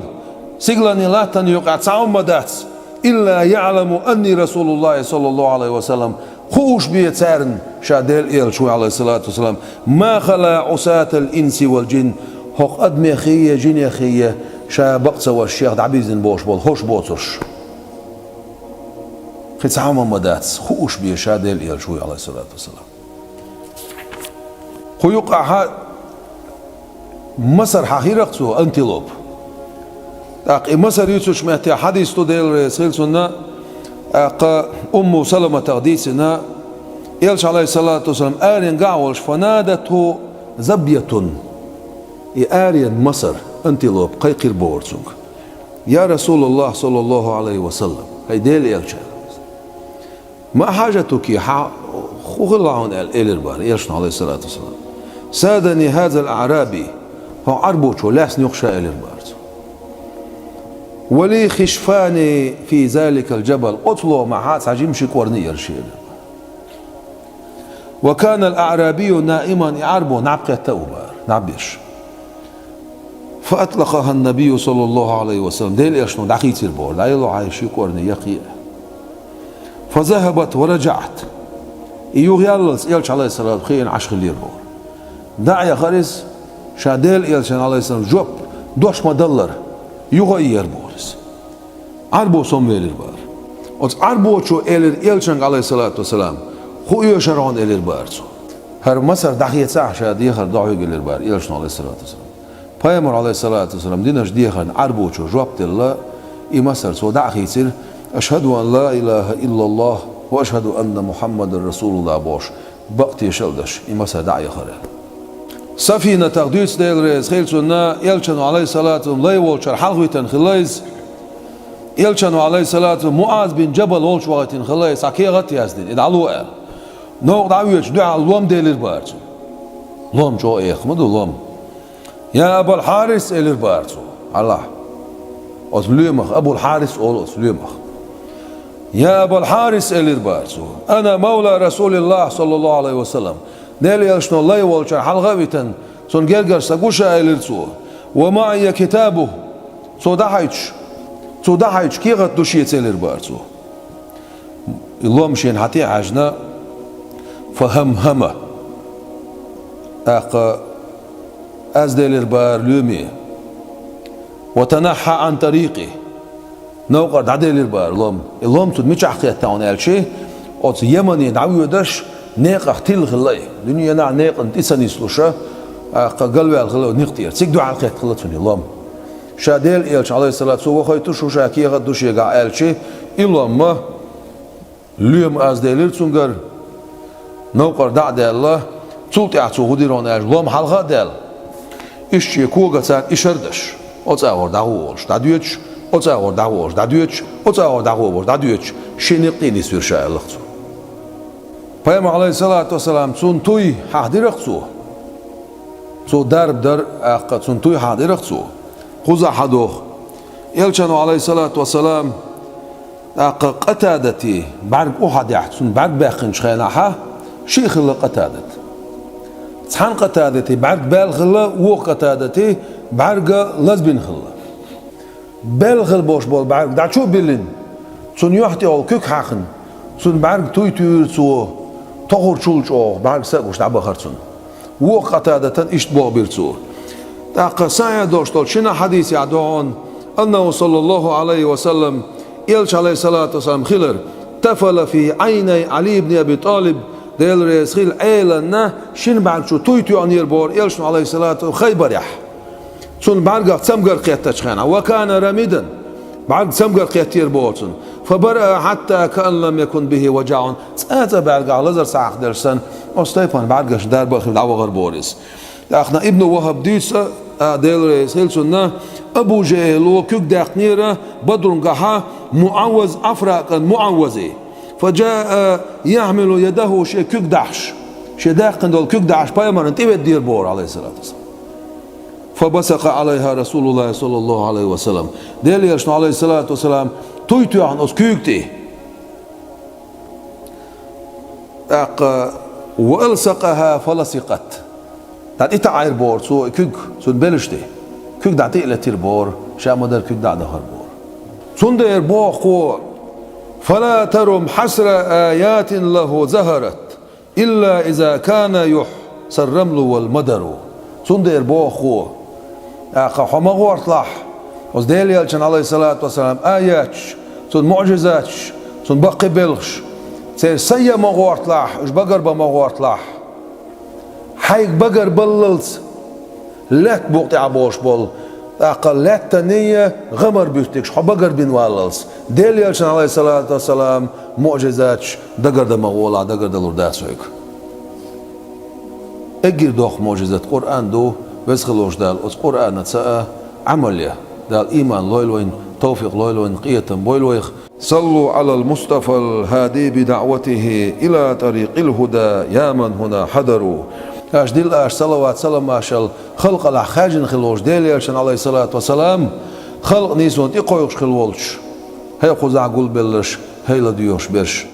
[SPEAKER 1] سيغلاني لاتن يقع تعمدات إلا يعلم أني رسول الله صلى الله عليه وسلم خوش بيتسارن شاديل إيل شوي عليه الصلاة والسلام ما خلا عساة الإنس والجن حق أدمي خية جن خية شا بقصة والشيخ دعبيزن بوش بول خوش بوترش خيت عام مدات خوش بيه شاديل إيل شوي عليه الصلاة والسلام خو يقع مصر حقيقته أنتلوب أق مصر يوتش مهتي حديث تدير سيلسونا أق أم سلمة تغديسنا يلش عليه الصلاة والسلام آرين قاولش فنادته زبية آرين مصر أنتلوب قيقر بورسونك يا رسول الله صلى الله عليه وسلم هاي ديل يلش ما حاجتك خغلعون الإلربار يلش عليه الصلاة والسلام سادني هذا الأعرابي هو عربوش ولاس نقشى إلربار ولي خشفاني في ذلك الجبل قتلوا مع هات عجيم شكورني يرشيل وكان الأعرابي نائما يعربو نعبقى التوبار نعبيش فأطلقها النبي صلى الله عليه وسلم ديل يشنو دعقيت البور لا يلو عايش شكورني يقي فذهبت ورجعت يغيالس يلش عليه الصلاة والسلام عشق الليل بور داعي خرس شاديل يلش عليه الصلاة والسلام جوب دوش مدلر يغير بورس عربو سوميل البار اوت عربو شو يلشن عليه الصلاة والسلام خو يشرون إلى البارسو هر مصر دحية ساعة شادية خر دعوه إلى البار يلشن عليه الصلاة والسلام بايمر عليه الصلاة والسلام دينش ديخن عربو شو جوابت الله إي مصر سو دعخي يصير أشهد أن لا إله إلا الله وأشهد أن محمد رسول الله بوش بقت يشلدش إي مصر دعية خره سفينة تقديس ديل ريز خيل سنة يلشن عليه الصلاة والسلام لا يولشر حلويتن خلايز يلشن عليه الصلاة والسلام معاذ بن جبل ولش وقتين خلايز عكيغت يازدين ادعلوه نوع دعويش دعا اللوم ديل البارتو لوم جو مدو لوم يا أبو الحارس البارتو الله أسلمخ أبو الحارس أول أسلمخ يا أبو الحارس البارتو أنا مولى رسول الله صلى الله عليه وسلم ديل يلشن الله يولشر حلغويتن سون جرجر سقوشا إلرسو ومعي كتابه صدحيتش كيغت دوشيت إلربارتو اللهم شين حتي عجنا فهمهمه أزدل البار لومي وتنحى عن طريقي نوقر عدل البار اللهم تدمج حقيقة تاون الشيء أو يمني دعوي دش نيق اختيل خلاي دنيا نع نيق انتساني سلوشة قلبي الخلا نختير سيقدو على الخيط خلتوني اللهم شاديل إلش عليه الصلاة والسلام وخيتو شو شاكي غدوش يقع الشيء اللهم لوم أزدل السنجر نوقر دعد الله تلت يعطو غديرون اللهم حلقة دل إيش يكوغا سان إشردش أتصور دعوش دعوش أتصور دعوش دعوش أتصور دعوش دعوش شنقتني سير شاء الله پیام عليه الصلاة والسلام سون توي حاضر خصو سو درب در أق سون توي حاضر خصو خوزا حدوخ يلشنو عليه الصلاة والسلام قتادتي بعد أحد يحسن بعد باقين شخيناها شيخ اللي قتادت تحن قتادتي بعد بالغلا وقتادتي بعد لزبين خلا بالغل بوش بول بعد دا شو بيلين سون يحتي أو كيك حقن سون بعد توي توي سو تغور شولش أو بعد سأقوش تعب خرسون وقتادة إشتباه بيرسو تاق سايا دوشتول شنا حديث يعدون أنه صلى الله عليه وسلم إلش عليه الصلاة والسلام خلر تفل في عيني علي بن أبي طالب ديل رئيس خيل أيلنا شن بعد شو تويتو عن يربور إلش عليه الصلاة والسلام خيبر يح سن بعد قد سمقر قيت تشخينا وكان رميدا بعد سمقر قيت يربور فبرأ حتى كأن لم يكن به وجع سأتا بعد قال لزر ساعة درسن أستيفان بعد قش دار بخيل عوا غربوريس أخنا ابن وهب ديسا ديل رئيس خيل سنة أبو جهل وكيك داقنيرة بدر قحا معوز أفراقا معوزي فجاء يعمل يده شيء كيك دحش شيء داقن دول كيك دحش بايمان انتبه دير بور عليه الصلاة والسلام فبسق عليها رسول الله صلى الله عليه وسلم ديل يرشن عليه الصلاة والسلام تويتو عن أس كيكتي وألصقها فلصقت دات إتا عير بور سو كيك سو بلشتي كيك دات إلى تير بور شامدر كيك دات دهر بور سون دير بوخو فلا ترم حسر آيات له زهرت إلا إذا كان يحسر الرمل والمدر سون دير بوخو حما غورتلاح وز ديل يالشن عليه الصلاة والسلام آيات سون معجزات سون بقي بلغش سير سيا ما غورتلاح اش بقر بما غورتلاح حيك بقر بللز لات بوقتي عبوش بول أقل لات تانية غمر بيفتكش حبقر بين واللز ديل يالشن عليه الصلاة والسلام معجزات دقر دا مغولا دقر دا لرداسوك اجير دوخ معجزات قرآن دو بسخلوش دال اس قرآن تساء عملية دال إيمان لويلوين توفيق لويلوين قية بويلويخ صلوا على المصطفى الهادي بدعوته إلى طريق الهدى يا من هنا حضروا اش ديل اش صلوات سلام اشل خلق الحاجن خلوش ديل يرشن عليه الصلاة والسلام خلق نيسون اقويقش خلولش هي قزع قول بلش هي لديوش برش